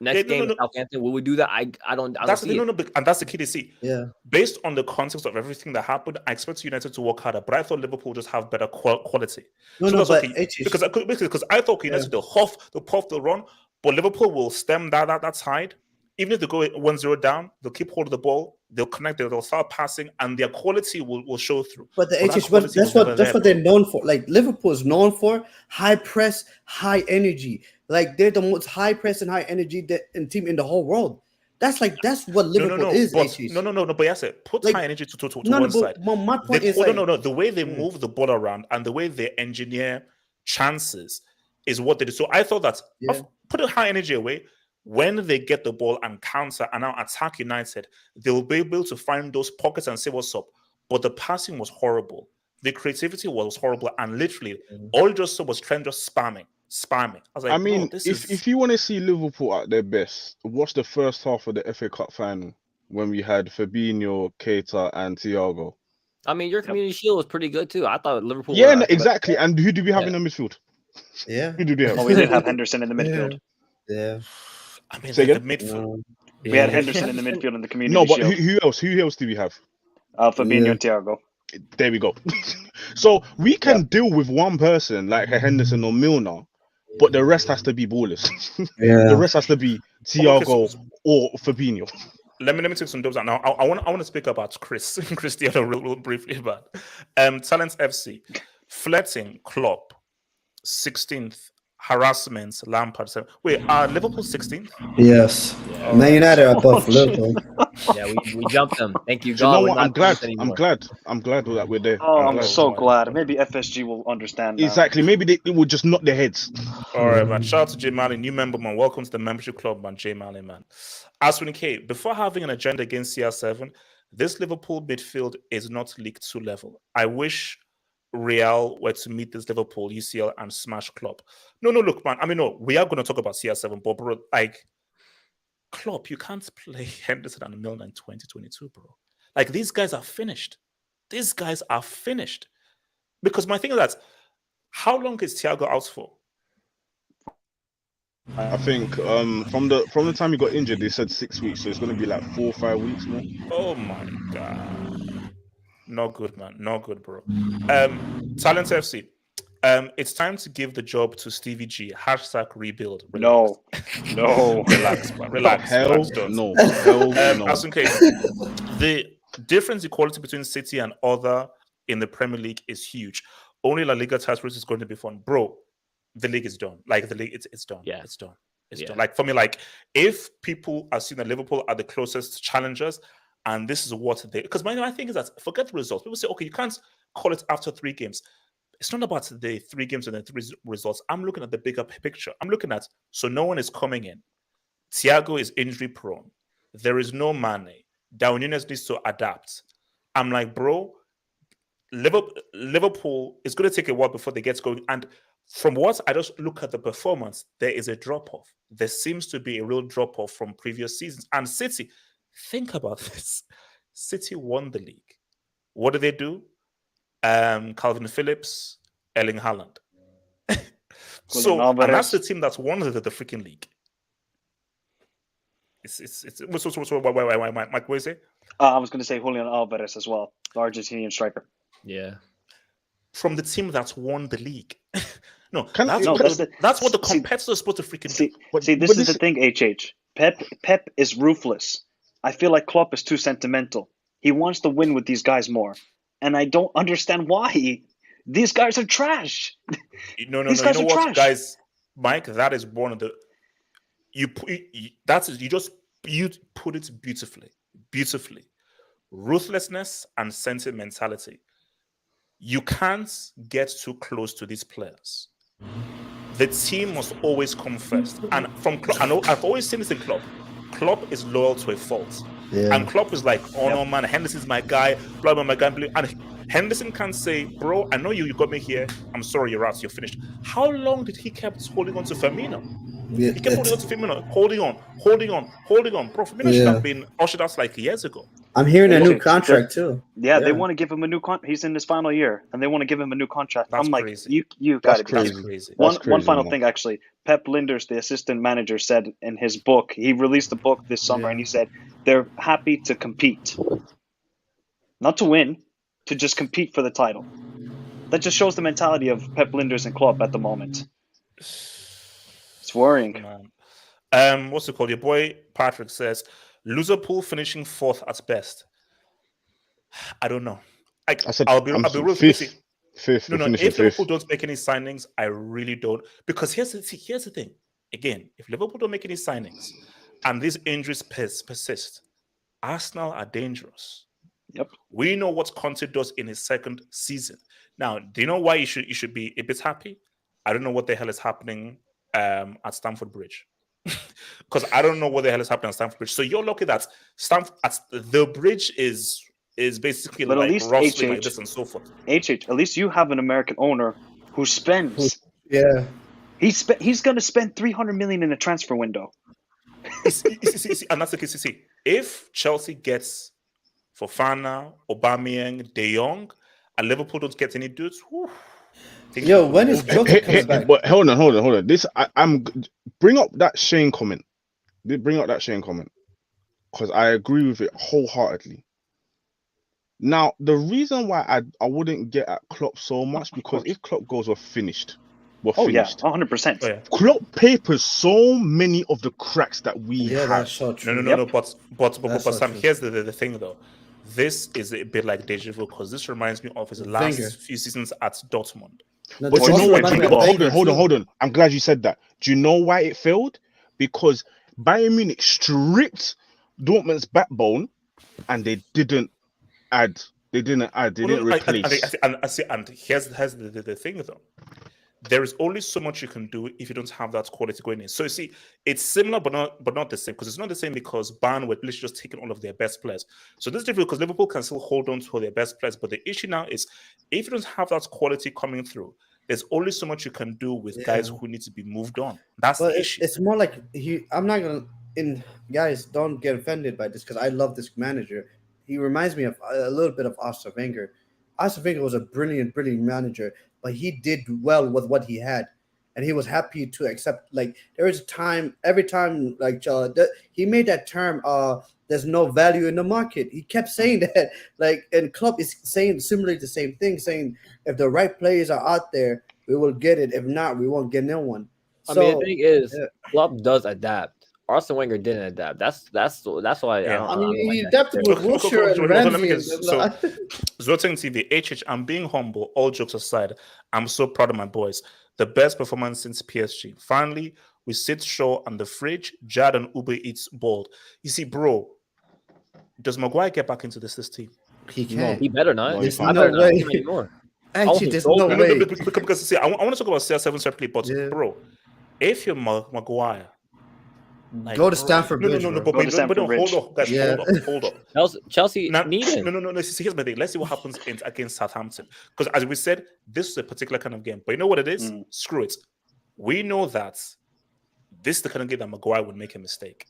Next game, Southampton, will we do that? I don't see it. And that's the key to see. Yeah. Based on the context of everything that happened, I expect United to work harder, but I thought Liverpool just have better quality. Because I thought United they'll puff, they'll run, but Liverpool will stem that tide. Even if they go 1-0 down, they'll keep hold of the ball, they'll connect, they'll start passing, and their quality will show through. But that's what they're known for. Like Liverpool is known for high press, high energy. Like they're the most high press and high energy team in the whole world. That's what Liverpool is. But yes, put high energy to one side. My point is the way they move the ball around and the way they engineer chances is what they do. So I thought that put a high energy away. when they get the ball and counter and now attack United, they'll be able to find those pockets and say what's up. But the passing was horrible. The creativity was horrible. And literally, all you just saw was Trent just spamming. I was like, I mean, bro, if you want to see Liverpool at their best, watch the first half of the FA Cup final when we had Fabinho, Keita, and Thiago. I mean, your community shield was pretty good too. I thought Liverpool. Yeah, were, exactly. And who do we have Yeah. in the midfield? Yeah. Who do we have? Oh, we did have Henderson in the midfield. Yeah. I mean, Say the again? midfield. We had Henderson in the midfield in the community No, but shield. who else? Who else do we have? Fabinho Yeah. and Thiago. There we go. So we can deal with one person like a Henderson or Milner, but the rest has to be ballers. Yeah. The rest has to be Thiago or Fabinho. Let me take some dubs out now. I want to speak about Cristiano real briefly, but Talent FC, flirting, Klopp, 16th, harassment, Lampard. 7th. Wait, Liverpool 16th? Yes. Yeah. Man United are above Liverpool. Yeah, we jumped them. Thank you, Do you God. know we're what? not I'm glad. doing this I'm anymore. glad. I'm glad that we're there. Oh, I'm glad. so glad. Maybe FSG will understand now. Exactly. Maybe they will just knock their heads. All right, man. Shout out to Jay Malley, new member, man. Welcome to the membership club, man. Jay Malley, man. Aswin K, before having an agenda against CR7, this Liverpool midfield is not League 2 level. I wish Real were to meet this Liverpool, UCL, and smash Klopp. No, look, man. I mean, no, we are going to talk about CR7, but bro, like, Klopp, you can't play Henderson and Milner in 2022, bro. Like, these guys are finished. These guys are finished. Because my thing is that, how long is Thiago out for? I think from the time he got injured, they said 6 weeks, so it's going to be like 4 or 5 weeks more. Oh my god, not good, man. Not good, bro. Talent FC. It's time to give the job to Stevie G. Hashtag rebuild. Relax. No. Relax, man. Relax. Hell Relax, don't. no. Hell no. Asunke, the difference in quality between City and other in the Premier League is huge. Only La Liga titles is going to be fun, bro. The league is done. Like the league, it's done. Yeah. It's done. It's Yeah. done. Like for me, like if people assume that Liverpool are the closest challengers, and this is what they, because my thing is that forget the results. People say, okay, you can't call it after 3 games. It's not about the 3 games and the 3 results. I'm looking at the bigger picture. I'm looking at, so no one is coming in. Thiago is injury prone. There is no Mane. Darwin Nunez needs to adapt. I'm like, bro, Liverpool is going to take a while before they get going. And from what I just look at the performance, there is a drop-off. There seems to be a real drop-off from previous seasons. And City, think about this. City won the league. What did they do? Calvin Phillips, Erling Haaland. And that's the team that's won the freaking league. Why, Mike, what do you say? I was going to say Julian Alvarez as well, the Argentinian striker. Yeah. From the team that's won the league. That's what the competitors are supposed to freaking do. This is the thing, HH. Pep is ruthless. I feel like Klopp is too sentimental. He wants to win with these guys more. And I don't understand why. These guys are trash. No. You know what, guys? Mike, that is one of the... You put it beautifully. Ruthlessness and sentimentality. You can't get too close to these players. The team must always come first. And from Klopp, I know I've always seen this in Klopp. Klopp is loyal to a fault. Yeah. And Klopp is like, oh no, man, Henderson's my guy, blah, blah, my guy. And Henderson can say, bro, I know you got me here. I'm sorry, you're out, you're finished. How long did he kept holding on to Firmino? Yeah, he kept holding on to Firmino, holding on. Bro, Firmino should have been ushered out like years ago. I'm hearing a new contract too. Yeah, they want to give him a new contract. He's in his final year, and they want to give him a new contract. That's I'm like, crazy. You got it. That's crazy. One final thing, actually. Pep Linders, the assistant manager, said in his book, he released a book this summer, and he said they're happy to compete. Not to win, to just compete for the title. That just shows the mentality of Pep Linders and Klopp at the moment. It's worrying. What's it called? Your boy Patrick says, Liverpool finishing 4th at best. I don't know. I'll be real fifth. Fifth. No. If Liverpool don't make any signings, I really don't. Because here's the thing. Again, if Liverpool don't make any signings and these injuries persist, Arsenal are dangerous. Yep. We know what Conte does in his 2nd season. Now, do you know why you should be a bit happy? I don't know what the hell is happening at Stamford Bridge. because I don't know what the hell is happening at Stamford Bridge. So you're lucky that the bridge is basically But at like least rustling like HH, this and so forth. at least you have an American owner who spends. Yeah. He's going to spend 300 million in a transfer window. And that's the case. See, if Chelsea gets Fofana, Aubameyang, De Jong, and Liverpool don't get any dudes, whew, Yo, when is Jota coming back? But hold on. This I'm bring up that Shane comment. Bring up that Shane comment because I agree with it wholeheartedly. Now, the reason why I wouldn't get at Klopp so much because if Klopp goes, we're finished. We're finished. 100%. Oh, yeah. Klopp papers so many of the cracks that we Yeah, have. that's so true. No. But so Sam, true. here's the thing though. This is a bit like deja vu because this reminds me of his last Wenger. few seasons at Dortmund. No, But this you know also what? reminds me of Wenger too. Hold on. I'm glad you said that. Do you know why it failed? Because Bayern Munich stripped Dortmund's backbone, and they didn't add. They didn't replace. And here's the thing though. There is only so much you can do if you don't have that quality going in. So you see, it's similar but not the same because it's not the same because Bayern were literally just taking all of their best players. So this is difficult because Liverpool can still hold on to their best players, but the issue now is if you don't have that quality coming through, there's only so much you can do with guys who need to be moved on. That's the issue. It's more like I'm not gonna. Guys, don't get offended by this because I love this manager. He reminds me of a little bit of Arsene Wenger. Arsene Wenger was a brilliant manager, but he did well with what he had, and he was happy to accept. Like there is a time, every time, like he made that term. There's no value in the market. He kept saying that. Like, and Klopp is saying similarly the same thing, saying if the right players are out there, we will get it. If not, we won't get no one. I mean, the thing is, Klopp does adapt. Arsene Wenger didn't adapt. That's why. Yeah. I mean, he adapted with Wilshere and Ramsey. So, Zlatan TV, HH, I'm being humble. All jokes aside, I'm so proud of my boys. The best performance since PSG. Finally, we sit Shaw on the fridge. Jad and Uber eats bald. You see, bro, does Maguire get back into this team? He can't. He better not. There's I no better not way. give him anymore. Actually, there's no way. Because see, I want to talk about CR7 separately, but bro, if you're Maguire, like, go to Stamford Bridge. No, Go to Stamford Bridge. Hold up, guys, hold up. Chelsea Now, need him. No. See, here's my thing. Let's see what happens against Southampton. Because as we said, this is a particular kind of game. But you know what it is? Screw it. We know that this is the kind of game that Maguire would make a mistake.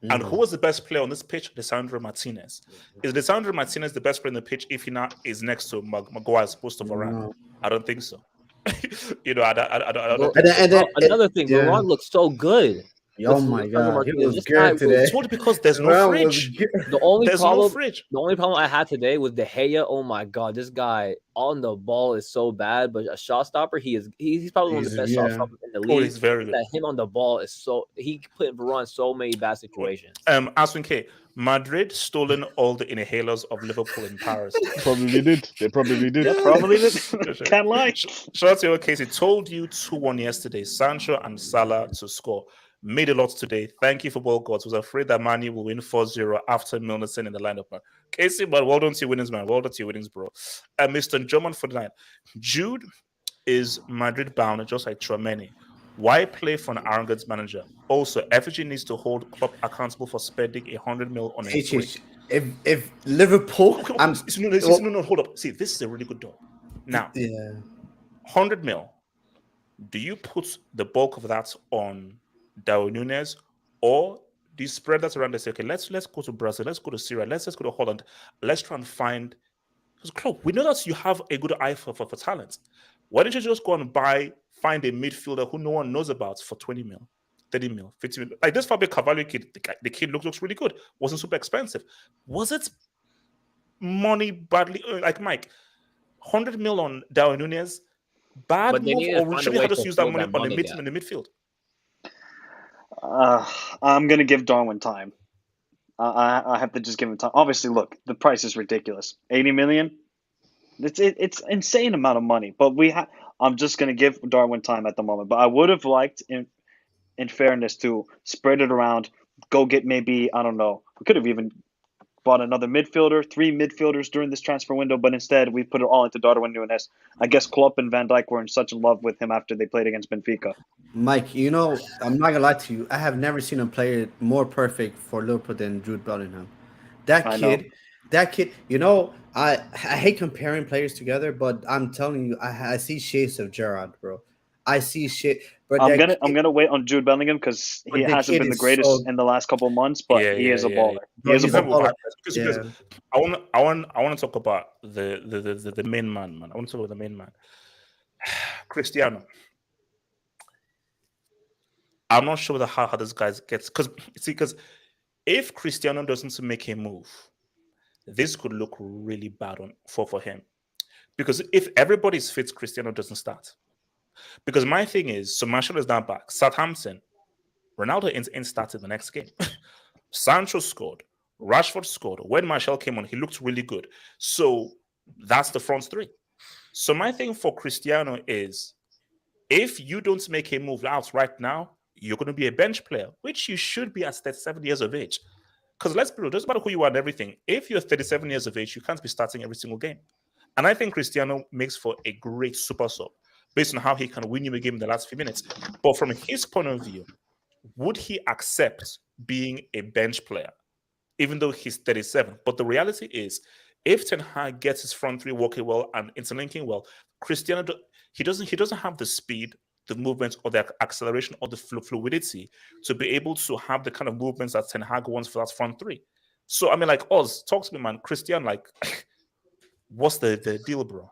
And who was the best player on this pitch? Lisandro Martinez. Is Lisandro Martinez the best player on the pitch if he not is next to Maguire's post of Varane? I don't think so. I don't think so. Another thing, Varane looks so good. Oh my God, he was good today. It's only because there's no fridge. The only problem I had today was De Gea. Oh my God, this guy on the ball is so bad, but a shot stopper, he's probably one of the best shot stoppers in the league. He's very good. That him on the ball is he put Varane so many bad situations. Aswin K, Madrid stolen all the inhalers of Liverpool in Paris. Probably did. They probably did. Yeah, probably did. Can't lie. Shout out to your case. He told you 2-1 yesterday. Sancho and Salah to score. Made a lot today. Thank you, football gods. Was afraid that Manu will win 4-0 after Milner in the lineup. Man. Casey, but well done to your winnings, man. Well done to your winnings, bro. Mr. German for the night. Jude is Madrid bound, just like Tchouaméni. Why play for an arrogant manager? Also, FG needs to hold Klopp accountable for spending 100 mil on a free. If Liverpool, no, hold up. See, this is a really good deal. Now, 100 mil. Do you put the bulk of that on Darwin Nunez, or do you spread that around and say, okay, let's go to Brazil, let's go to Serie, let's go to Holland, let's try and find. Because Klopp, we know that you have a good eye for talent. Why don't you just go and find a midfielder who no one knows about for 20 mil, 30 mil, 50 mil? Like this Fabio Carvalho kid, the kid looks really good. Wasn't super expensive. Was it money badly? Like Mike, 100 mil on Darwin Nunez, bad move, or we should have just use that money on the midfield? I'm gonna give Darwin time. I have to just give him time. Obviously, look, the price is ridiculous. 80 million. It's insane amount of money. But I'm just gonna give Darwin time at the moment. But I would have liked, in fairness, to spread it around. Go get maybe, I don't know. We could have even bought another midfielder, 3 midfielders during this transfer window, but instead we put it all into Darwin Nunez. I guess Klopp and Van Dijk were in such love with him after they played against Benfica. Mike, I'm not gonna lie to you. I have never seen a player more perfect for Liverpool than Jude Bellingham. That I know. kid, I hate comparing players together, but I'm telling you, I see shades of Gerrard, bro. I see shit, but I'm gonna wait on Jude Bellingham because he the hasn't kid been the is greatest so, in the last couple of months, but he is a baller. He bro, is a he's a baller. baller. Because Yeah. I want to talk about the main man. I want to talk about the main man, Cristiano. I'm not sure how this guy gets, because if Cristiano doesn't make a move, this could look really bad for him. Because if everybody's fit, Cristiano doesn't start. Because my thing is, so Martial is now back. Southampton, Ronaldo ain't started the next game. Sancho scored. Rashford scored. When Martial came on, he looked really good. So that's the front three. So my thing for Cristiano is, if you don't make a move out right now, you're going to be a bench player, which you should be at 37 years of age. Because let's be real, doesn't matter who you are and everything. If you're 37 years of age, you can't be starting every single game. And I think Cristiano makes for a great super sub based on how he can win you a game in the last few minutes. But from his point of view, would he accept being a bench player, even though he's 37? But the reality is, if Ten Hag gets his front three working well and interlinking well, Cristiano, he doesn't have the speed, the movement, or the acceleration, or the fluidity to be able to have the kind of movements that Ten Hag wants for that front three. So I mean, like, Oz, talk to me, man. Cristiano, like, what's the deal, bro?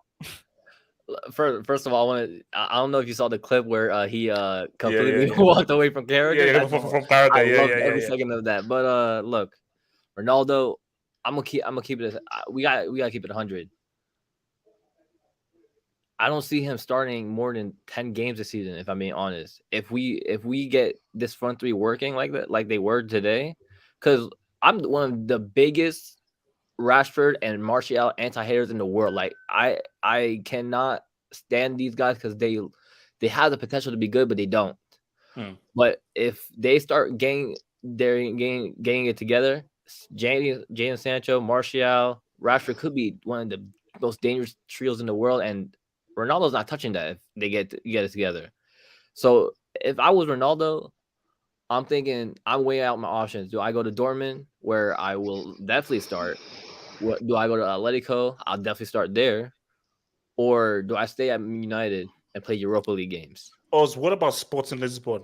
First of all, I don't know if you saw the clip where he completely walked away from character. Yeah, from character. I loved every second of that. But look, Ronaldo, I'm gonna keep it. We gotta keep it 100. I don't see him starting more than 10 games this season, if I'm being honest. If we get this front three working like that, like they were today, because I'm one of the biggest Rashford and Martial anti-haters in the world. Like I cannot stand these guys because they have the potential to be good, but they don't. But if they start getting it together, Jadon Sancho, Martial, Rashford could be one of the most dangerous trios in the world, and Ronaldo's not touching that if they get it together. So if I was Ronaldo, I'm thinking I'm weighing out my options. Do I go to Dortmund, where I will definitely start? What do I go to Atletico? I'll definitely start there. Or do I stay at United and play Europa League games? Oz, what about Sporting Lisbon?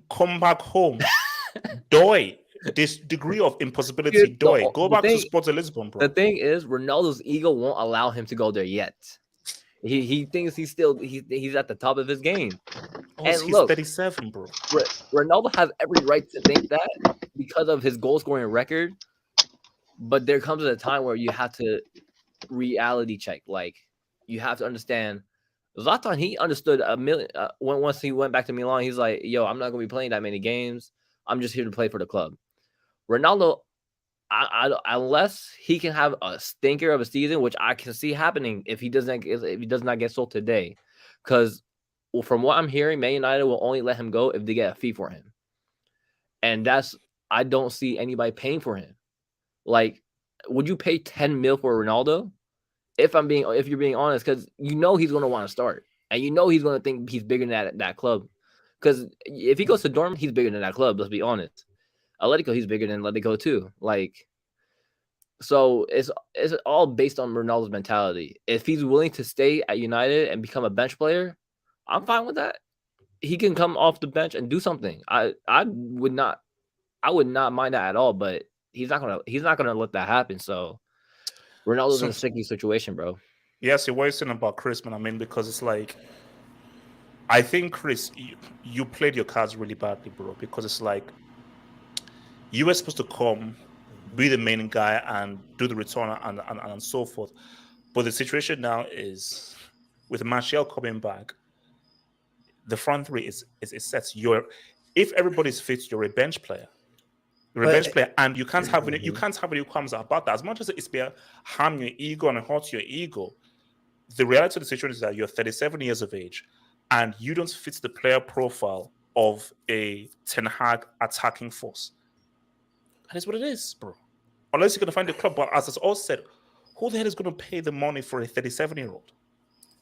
Come back home. Doi. This degree of impossibility, Doi. Go back to Sporting Lisbon, bro. The thing is, Ronaldo's ego won't allow him to go there yet. He thinks he's at the top of his game. And he's 37, bro. Ronaldo has every right to think that because of his goal scoring record. But there comes a time where you have to reality check. Like, you have to understand. Zlatan, he understood once he went back to Milan, he's like, yo, I'm not going to be playing that many games. I'm just here to play for the club. Ronaldo, unless he can have a stinker of a season, which I can see happening if he does not get sold today. Because from what I'm hearing, Man United will only let him go if they get a fee for him. And I don't see anybody paying for him. Like, would you pay 10 mil for Ronaldo? If you're being honest, because he's going to want to start, and he's going to think he's bigger than that club. Because if he goes to Dortmund, he's bigger than that club. Let's be honest. Atletico, he's bigger than Atletico too. Like, so it's all based on Ronaldo's mentality. If he's willing to stay at United and become a bench player, I'm fine with that. He can come off the bench and do something. I would not mind that at all. But he's not gonna let that happen. So Ronaldo's in a sticky situation, bro. Yes, you're saying about Chris, man. I mean, because it's like, I think, Chris, you played your cards really badly, bro. Because it's like, you were supposed to come, be the main guy, and do the return and so forth. But the situation now is, with Martial coming back, the front three is set. If everybody's fit, you're a bench player. You're a bench player, and you can't have any qualms about that. As much as it's be harm your ego and hurt your ego, the reality of the situation is that you're 37 years of age, and you don't fit the player profile of a Ten Hag attacking force. That is what it is, bro. unless you're going to find a club. But as it's all said, who the hell is going to pay the money for a 37-year-old?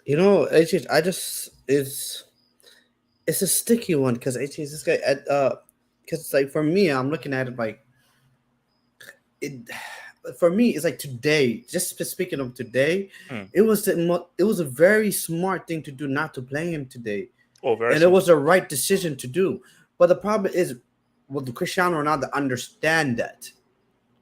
You know, I just it's a sticky one because this guy because like for me, I'm looking at it like it. For me, it's like today. Just speaking of today, it was a very smart thing to do not to play him today, Oh, very. and Smart. it was the right decision to do. But the problem is, well, the Cristiano Ronaldo understand that.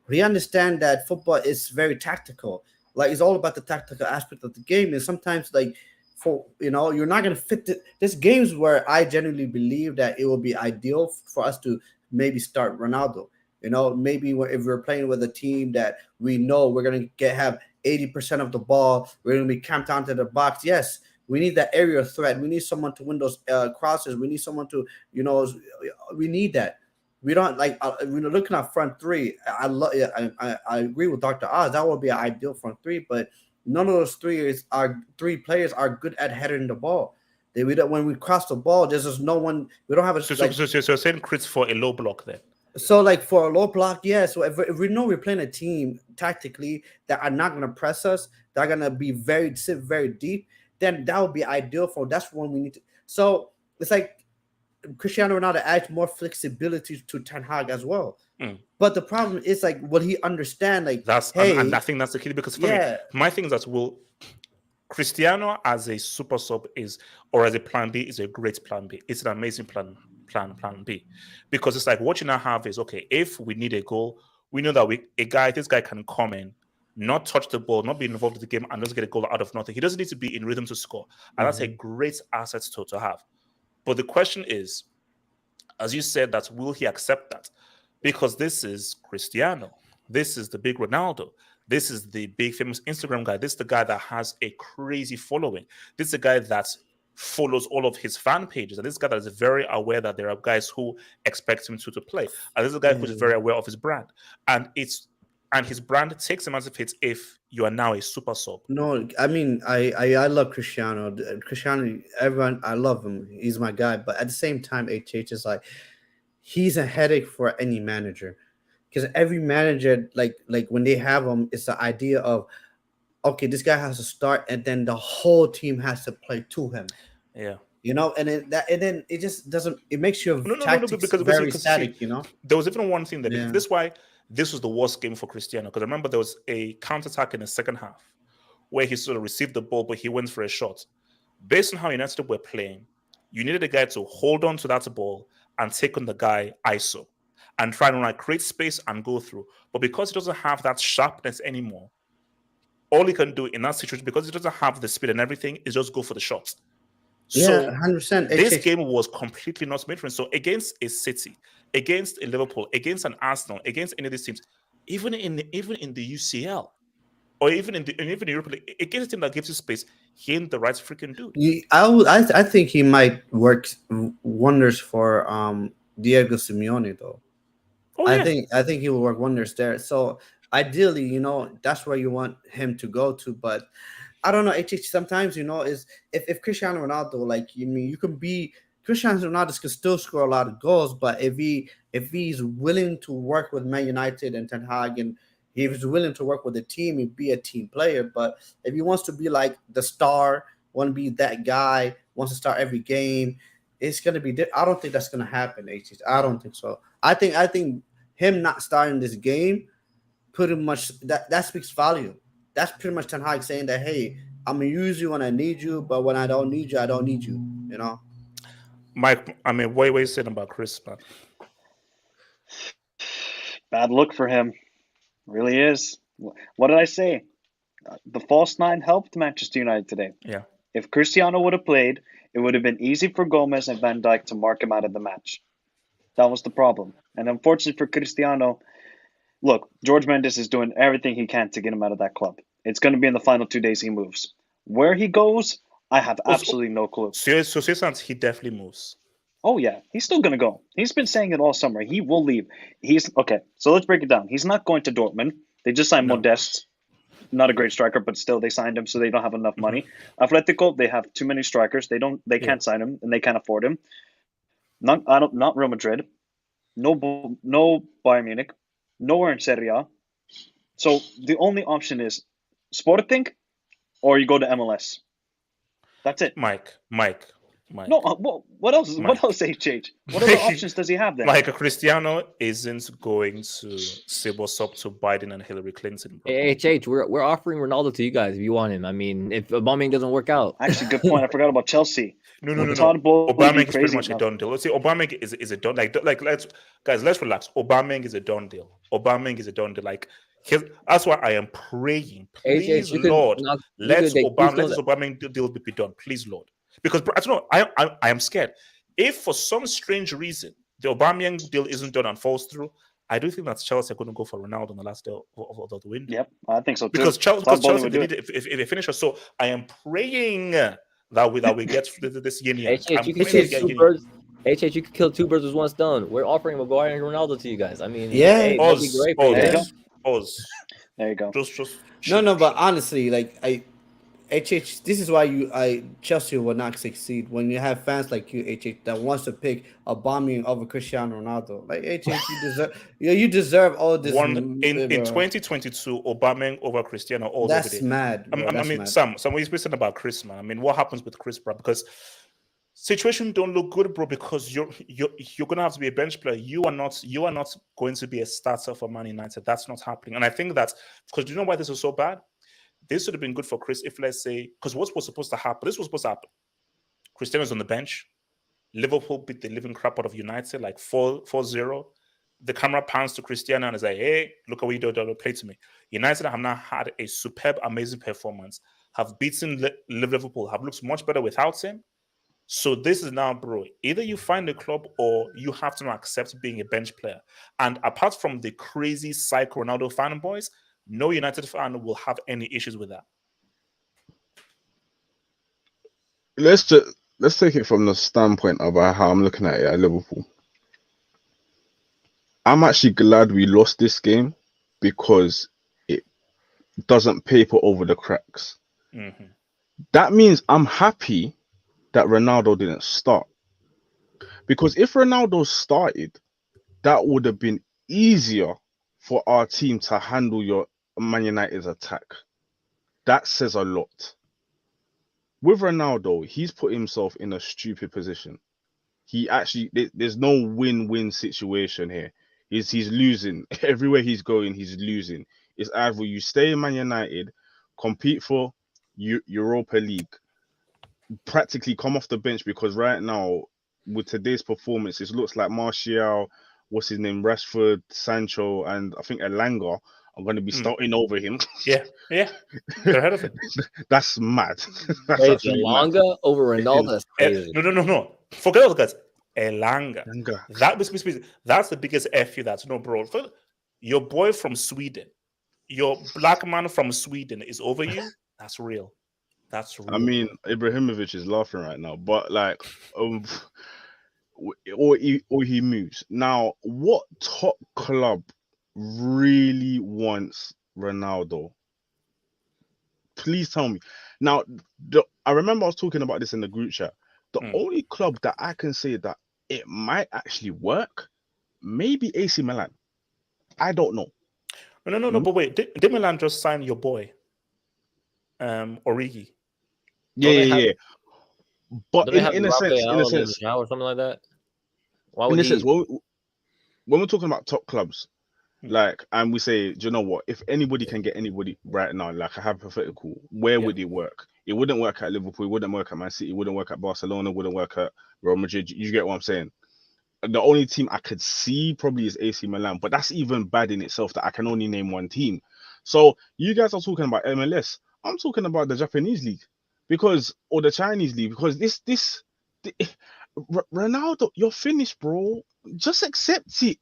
We understand that football is very tactical. Like it's all about the tactical aspect of the game, and sometimes like for you're not gonna fit it. There's games where I genuinely believe that it will be ideal for us to maybe start Ronaldo. Maybe if we're playing with a team that we know we're gonna have 80% of the ball, we're gonna be camped onto the box. Yes, we need that area threat. We need someone to win those crosses. We need someone to, we need that. We don't like looking at front three. I love. I agree with Dr. Oz. That would be an ideal front three, but none of those three players are good at heading the ball. When we cross the ball, there's just no one. We don't have a. So you're saying Chris for a low block then? So like for a low block, yeah. So if we know we're playing a team tactically that are not going to press us, they're going to be sit very deep, then that would be ideal for. That's when we need to. So it's like Cristiano Ronaldo adds more flexibility to Ten Hag as well. But the problem is like, will he understand? Like and I think that's the key because for me, my thing is that Cristiano as a super sub or as a plan B is a great plan B. It's an amazing plan B, because it's like what you now have is okay. If we need a goal, we know that this guy can come in, not touch the ball, not be involved in the game, and just get a goal out of nothing. He doesn't need to be in rhythm to score, and that's a great asset to have. But the question is, as you said, that will he accept that? Because this is Cristiano, this is the big Ronaldo. This is the big famous Instagram guy. This is the guy that has a crazy following. This is the guy that follows all of his fan pages. And this guy that is very aware that there are guys who expect him to play. And this is a guy who's very aware of his brand. And his brand takes a massive hit if you are now a super sub. No, I mean, I love Cristiano. Cristiano, everyone, I love him. He's my guy. But at the same time, HH is like, he's a headache for any manager. Because every manager, like when they have him, it's the idea of, okay, this guy has to start, and then the whole team has to play to him. Yeah, and then it just doesn't. It makes your tactics very static. There was even one thing that this is why this was the worst game for Cristiano. Because I remember there was a counter-attack in the second half where he sort of received the ball, but he went for a shot. Based on how United were playing, you needed a guy to hold on to that ball and take on the guy ISO. And try to create space and go through. But because he doesn't have that sharpness anymore, all he can do in that situation, because he doesn't have the speed and everything, is just go for the shots. So 100%. This game was completely not made for him. So against a City, against a Liverpool, against an Arsenal, against any of these teams, even in the UCL, or even in Europe, against a team that gives you space, he ain't the right freaking dude. I think he might work wonders for Diego Simeone though. Oh, yeah. I think he will work wonders there. So ideally, that's where you want him to go to. But I don't know. Sometimes, is if Cristiano Ronaldo, you can be Cristiano Ronaldo can still score a lot of goals, but if he's willing to work with Man United and Ten Hag, and if he's willing to work with the team and be a team player, but if he wants to be like the star, want to be that guy, wants to start every game, it's going to be. I don't think that's going to happen. I don't think so. I think him not starting this game, pretty much that speaks volume. That's pretty much Ten Hag saying that, hey, I'm gonna use you when I need you, but when I don't need you, I don't need you. Mike, I mean, what are you saying about Chris, man? Bad look for him. Really is. What did I say? The false nine helped Manchester United today. Yeah. If Cristiano would have played, it would have been easy for Gomez and Van Dijk to mark him out of the match. That was the problem. And unfortunately for Cristiano, look, George Mendes is doing everything he can to get him out of that club. It's going to be in the final 2 days he moves. Where he goes, I have absolutely no clue. So he definitely moves. Oh, yeah. He's still going to go. He's been saying it all summer. He will leave. Okay, so let's break it down. He's not going to Dortmund. They just signed Modeste. Not a great striker, but still they signed him, so they don't have enough money. Atletico, they have too many strikers. They can't sign him, and they can't afford him. Not Real Madrid. No Bayern Munich. Nowhere in Serie A. So the only option is Sporting, or you go to MLS. That's it. Mike. No, what else? Mike. What else, HH? What other options does he have then? Mike, Cristiano isn't going to say what's up to Biden and Hillary Clinton, bro. HH, we're offering Ronaldo to you guys if you want him. I mean, if Aubameyang doesn't work out. Actually, good point. I forgot about Chelsea. No. Todd Bowley Aubameyang is pretty crazy much a enough. done deal. Let's say Aubameyang is a done. Like let's relax. Aubameyang is a done deal. Aubameyang is a done deal. Like that's why I am praying. Please, Lord, let this Aubameyang deal be done. Please, Lord, because I don't know. I am scared. If for some strange reason the Aubameyang deal isn't done and falls through, I do think that Chelsea are going to go for Ronaldo on the last day of the window. Yep, I think so too. Because Chelsea they need if they finish us. So I am praying that we get this yin yang. HH, you could kill two birds with one stone. We're offering Maguire and Ronaldo to you guys. I mean, Yeah. that'd be great for you guys. There you go. Just No, but honestly, like HH, this is why Chelsea will not succeed when you have fans like you, HH, that wants to pick Aubameyang over Cristiano Ronaldo. Like HH, you deserve all this. In 2022, Aubameyang over Cristiano all day. That's mad. Bro. I mean, Sam, we're speaking about Chris, man. I mean, what happens with Chris, bro? Because situation don't look good, bro. Because you're gonna have to be a bench player. You are not going to be a starter for Man United. That's not happening. And I think that because do you know why this is so bad? This would have been good for Chris if, let's say, because what was supposed to happen? This was supposed to happen. Cristiano's on the bench. Liverpool beat the living crap out of United, like 4-0. The camera pans to Cristiano and is like, hey, look at what you do, play to me. United have now had a superb, amazing performance, have beaten Liverpool, have looked much better without him. So this is now, bro, either you find a club or you have to now accept being a bench player. And apart from the crazy psycho Ronaldo fanboys, no United fan will have any issues with that. Let's take it from the standpoint about how I'm looking at it at Liverpool. I'm actually glad we lost this game because it doesn't paper over the cracks. Mm-hmm. That means I'm happy that Ronaldo didn't start. Because if Ronaldo started, that would have been easier for our team to handle your Man United's attack. That says a lot. With Ronaldo, he's put himself in a stupid position. There's no win-win situation here. He's losing. Everywhere he's going, he's losing. It's either you stay in Man United, compete for Europa League, practically come off the bench, because right now, with today's performance, it looks like Martial, what's his name, Rashford, Sancho, and I think Elanga are going to be starting over him. Yeah, they're ahead of him. That's mad. That's Wait, actually mad. Elanga over Ronaldo? That's crazy. No. Forget all the guys. Elanga. Elanga. That's the biggest FU that's no, bro. Your boy from Sweden, your black man from Sweden is over you. That's real. That's real. I mean, Ibrahimovic is laughing right now, but like, or he moves. Now, what top club really wants Ronaldo? Please tell me. Now, I remember I was talking about this in the group chat. The only club that I can say that it might actually work, maybe AC Milan. I don't know. No. But wait, did Milan just sign your boy, Origi? Yeah. But in a sense, or something like that. Why would in a sense, when we're talking about top clubs, like, and we say, do you know what? If anybody can get anybody right now, like a hypothetical, where would it work? It wouldn't work at Liverpool. It wouldn't work at Man City. It wouldn't work at Barcelona. It wouldn't work at Real Madrid. You get what I'm saying? The only team I could see probably is AC Milan, but that's even bad in itself that I can only name one team. So you guys are talking about MLS. I'm talking about the Japanese league or the Chinese league, because Ronaldo, you're finished, bro. Just accept it.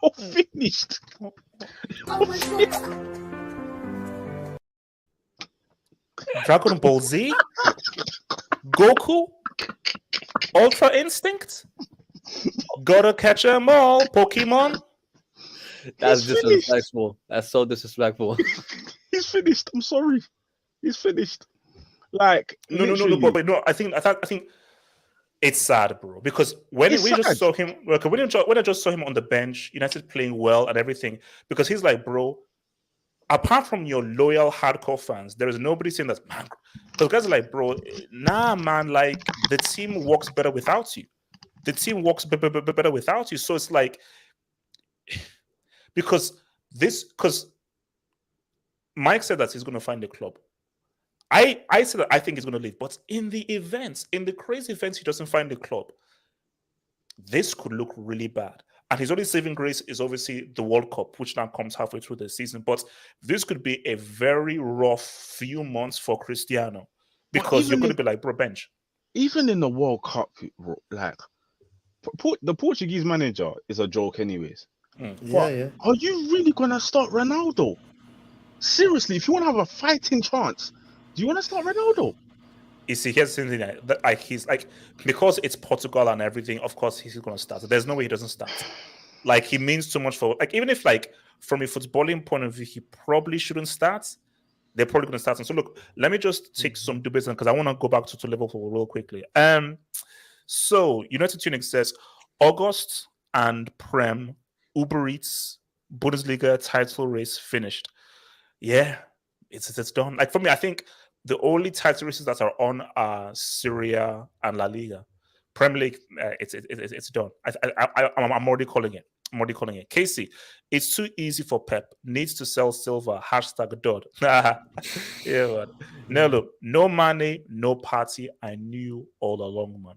You're finished. Dragon Ball Z? Goku? Ultra Instinct? Gotta catch 'em all, Pokemon? That's disrespectful. That's so disrespectful. He's finished. I'm sorry. He's finished. Like, no. I think it's sad, bro. Because when I just saw him on the bench, United playing well and everything, because he's like, bro, apart from your loyal hardcore fans, there is nobody saying that, man. Because guys are like, bro, nah, man, like the team works better without you. The team works better without you. So it's like, because Mike said that he's going to find a club. I said that I think he's going to leave, but in the crazy events, he doesn't find a club. This could look really bad. And his only saving grace is obviously the World Cup, which now comes halfway through the season. But this could be a very rough few months for Cristiano, because you're going to be like, bro, bench. Even in the World Cup, like the Portuguese manager is a joke, anyways. Yeah. Are you really gonna start Ronaldo? Seriously, if you want to have a fighting chance, do you want to start Ronaldo? You see, here's the thing that like he's like, because it's Portugal and everything, of course he's gonna start. There's no way he doesn't start. Like, he means so much for, like, even if like from a footballing point of view, he probably shouldn't start. They're probably gonna start. And so look, let me just take some debates because I want to go back to Liverpool real quickly. So United Tuning says August and Prem, Uber Eats, Bundesliga title race finished. Yeah, it's done. Like, for me, I think the only title races that are on are Serie and La Liga. Premier League, it's done. I'm already calling it. Casey, it's too easy for Pep. Needs to sell silver. #Dod. Yeah, man. No, look, no money, no party. I knew all along, man.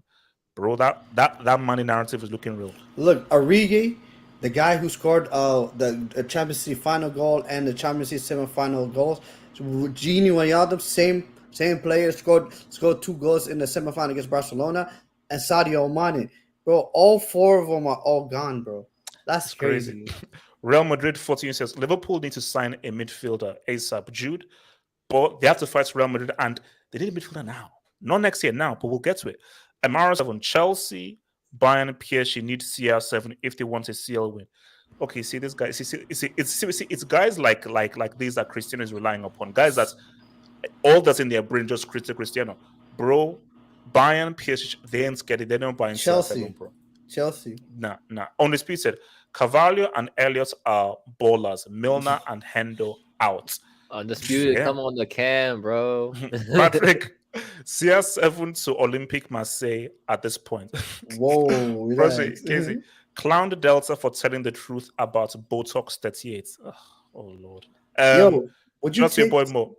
Bro, that money narrative is looking real. Look, Origi, the guy who scored the Champions League final goal and the Champions League semi-final goals, Gini Wijnaldum, same player, scored 2 goals in the semi-final against Barcelona, and Sadio Mane. Bro, all 4 of them are all gone, bro. That's crazy. Real Madrid 14 says Liverpool need to sign a midfielder ASAP. Jude, but they have to fight Real Madrid, and they need a midfielder now. Not next year now, but we'll get to it. Amara 7, Chelsea, Bayern, PSG need CR7 if they want a CL win. Okay, see this guy. It's guys like these that Cristiano is relying upon. Guys that all that's in their brain just Cristiano, bro. Bayern, PSG, they ain't scared. They don't buy CR7, bro. Chelsea. Nah. Undisputed. Carvalho and Elliott are ballers. Milner and Hendo out. Undisputed, come on the cam, bro. Patrick, CR7 to Olympic Marseille at this point. Whoa, Casey, clowned Delta for telling the truth about Botox 38. Oh Lord. Yo, would you take boy more?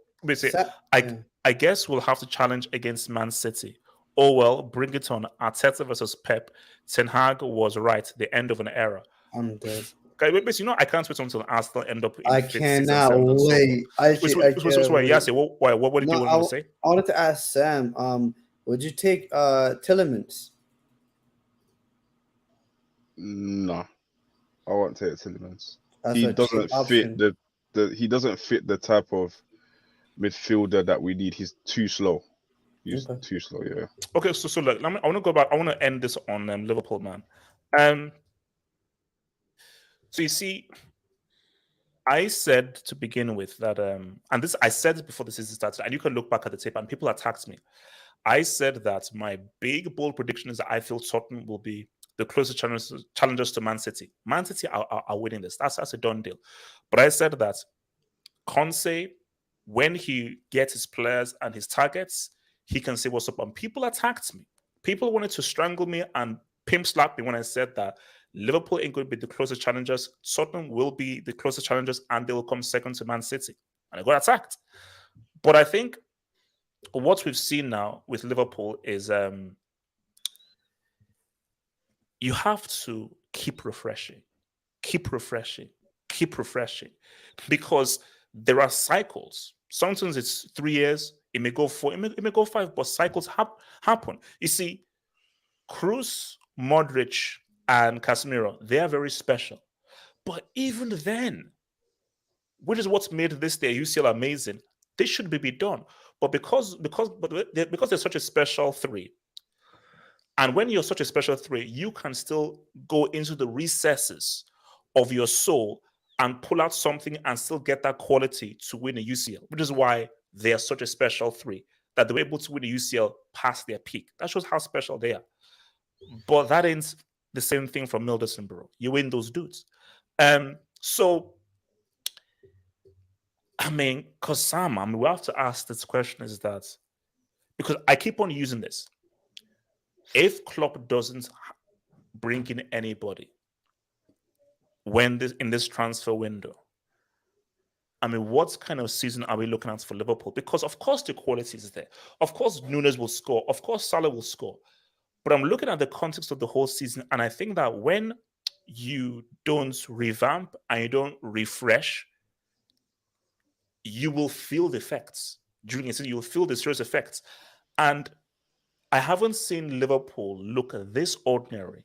I guess we'll have to challenge against Man City. Oh well, bring it on. Arteta versus Pep. Ten Hag was right. The end of an era. I'm dead. But I can't wait until Arsenal end up in I cannot wait. Why? What did you want to say? I wanted to ask Sam, would you take Tielemans? No. I won't take Tielemans. That's He a doesn't cheap fit option. he doesn't fit the type of midfielder that we need. He's too slow. He's too slow, yeah. Okay, so look, I want to go back. I want to end this on Liverpool, man. So you see, I said to begin with that, and this I said it before the season started, and you can look back at the tape, and people attacked me. I said that my big bold prediction is that I feel Tottenham will be the closest challengers to Man City. Man City are winning this. That's a done deal. But I said that Conte, when he gets his players and his targets, he can say what's up. And people attacked me. People wanted to strangle me and pimp slap me when I said that Liverpool ain't going to be the closest challengers. Tottenham will be the closest challengers, and they will come second to Man City. And I got attacked. But I think what we've seen now with Liverpool is you have to keep refreshing, because there are cycles. Sometimes it's 3 years, it may go 4, it may go 5, but cycles happen. You see, Kroos, Modric, and Casemiro, they are very special. But even then, which is what's made this day UCL amazing, they should be done. But because they're such a special 3, and when you're such a special 3, you can still go into the recesses of your soul and pull out something and still get that quality to win a UCL, which is why they are such a special 3, that they were able to win a UCL past their peak. That shows how special they are. But that ain't the same thing from Middlesbrough. You win those dudes. So I mean, because Sam, I mean, we have to ask this question is that because I keep on using this. If Klopp doesn't bring in anybody when this in this transfer window, I mean, what kind of season are we looking at for Liverpool? Because of course the quality is there. Of course Nunez will score. Of course Salah will score. But I'm looking at the context of the whole season, and I think that when you don't revamp and you don't refresh, you will feel the effects during a season. You will feel the serious effects. And I haven't seen Liverpool look this ordinary,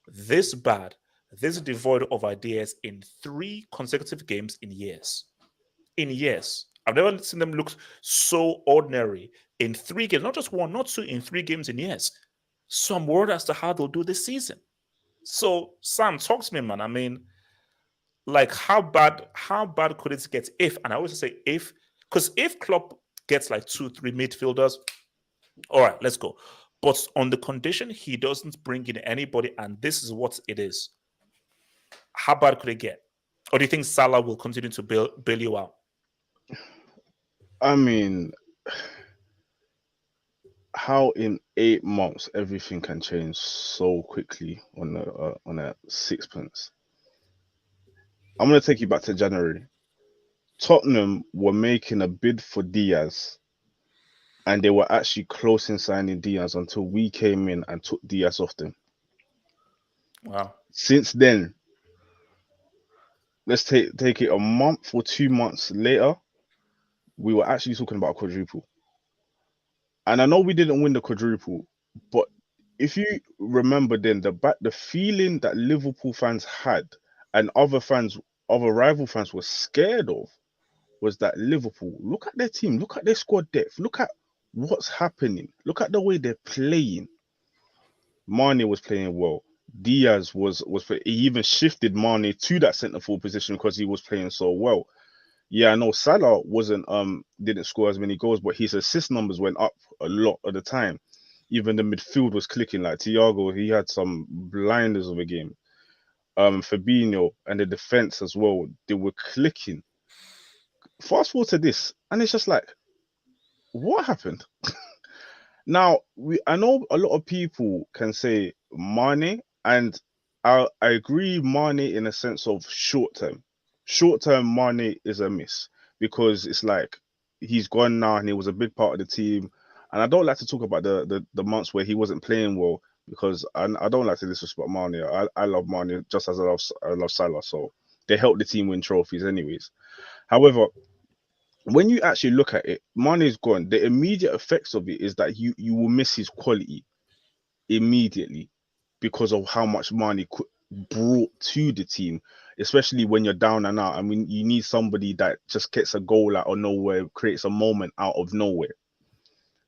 this bad, this devoid of ideas in 3 consecutive games in years. In years. I've never seen them look so ordinary in 3 games, not just 1, not 2, in 3 games in years. So I'm worried as to how they'll do this season. So Sam, talk to me, man. I mean, like how bad could it get if, and I always say if, because if Klopp gets like 2, 3 midfielders, all right, let's go. But on the condition he doesn't bring in anybody, and this is what it is, how bad could it get? Or do you think Salah will continue to bail you out? I mean, how in 8 months everything can change so quickly on a sixpence. I'm gonna take you back to January. Tottenham were making a bid for Diaz, and they were actually close in signing Diaz until we came in and took Diaz off them. Wow. Since then, let's take it a month or 2 months later, we were actually talking about a quadruple. And I know we didn't win the quadruple, but if you remember then, the feeling that Liverpool fans had and other rival fans were scared of was that Liverpool, look at their team, look at their squad depth, look at what's happening, look at the way they're playing. Mane was playing well. Diaz was he even shifted Mane to that centre forward position because he was playing so well. Yeah, I know Salah didn't score as many goals, but his assist numbers went up a lot of the time. Even the midfield was clicking. Like Thiago, he had some blinders of a game. Fabinho and the defense as well, they were clicking. Fast forward to this, and it's just like, what happened? Now, I know a lot of people can say Mane, and I agree Mane in a sense of short term. Short term, Mane is a miss because it's like he's gone now and he was a big part of the team. And I don't like to talk about the months where he wasn't playing well because I don't like to disrespect Mane. I love Mane just as I love Salah. So they helped the team win trophies anyways. However, when you actually look at it, Mane's gone. The immediate effects of it is that you will miss his quality immediately because of how much Mane brought to the team, especially when you're down and out. I mean, you need somebody that just gets a goal out of nowhere, creates a moment out of nowhere.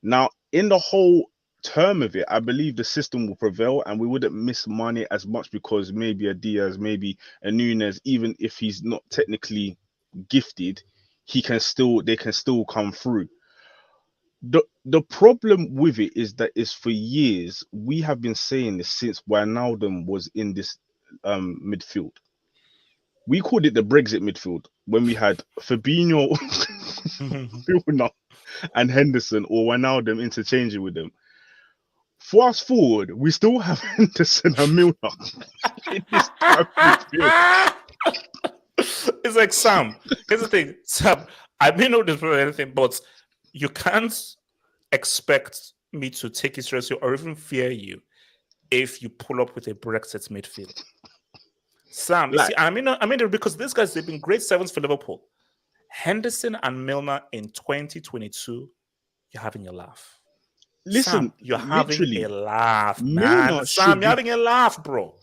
Now, in the whole term of it, I believe the system will prevail and we wouldn't miss Mane as much because maybe a Diaz, maybe a Nunez, even if he's not technically gifted, they can still come through. The problem with it is that is for years we have been saying this since Wijnaldum was in this midfield. We called it the Brexit midfield when we had Fabinho, Milner, and Henderson or Wijnaldum interchanging with them. Fast forward, we still have Henderson and Milner in this midfield. It's like, Sam, here's the thing, Sam, I may not disprove anything, but you can't expect me to take it seriously or even fear you if you pull up with a Brexit midfield. Sam, you see, I mean, because these guys, they've been great sevens for Liverpool. Henderson and Milner in 2022, you're having a laugh. Listen, Sam, you're having a laugh, man. Sam, you're having a laugh, bro.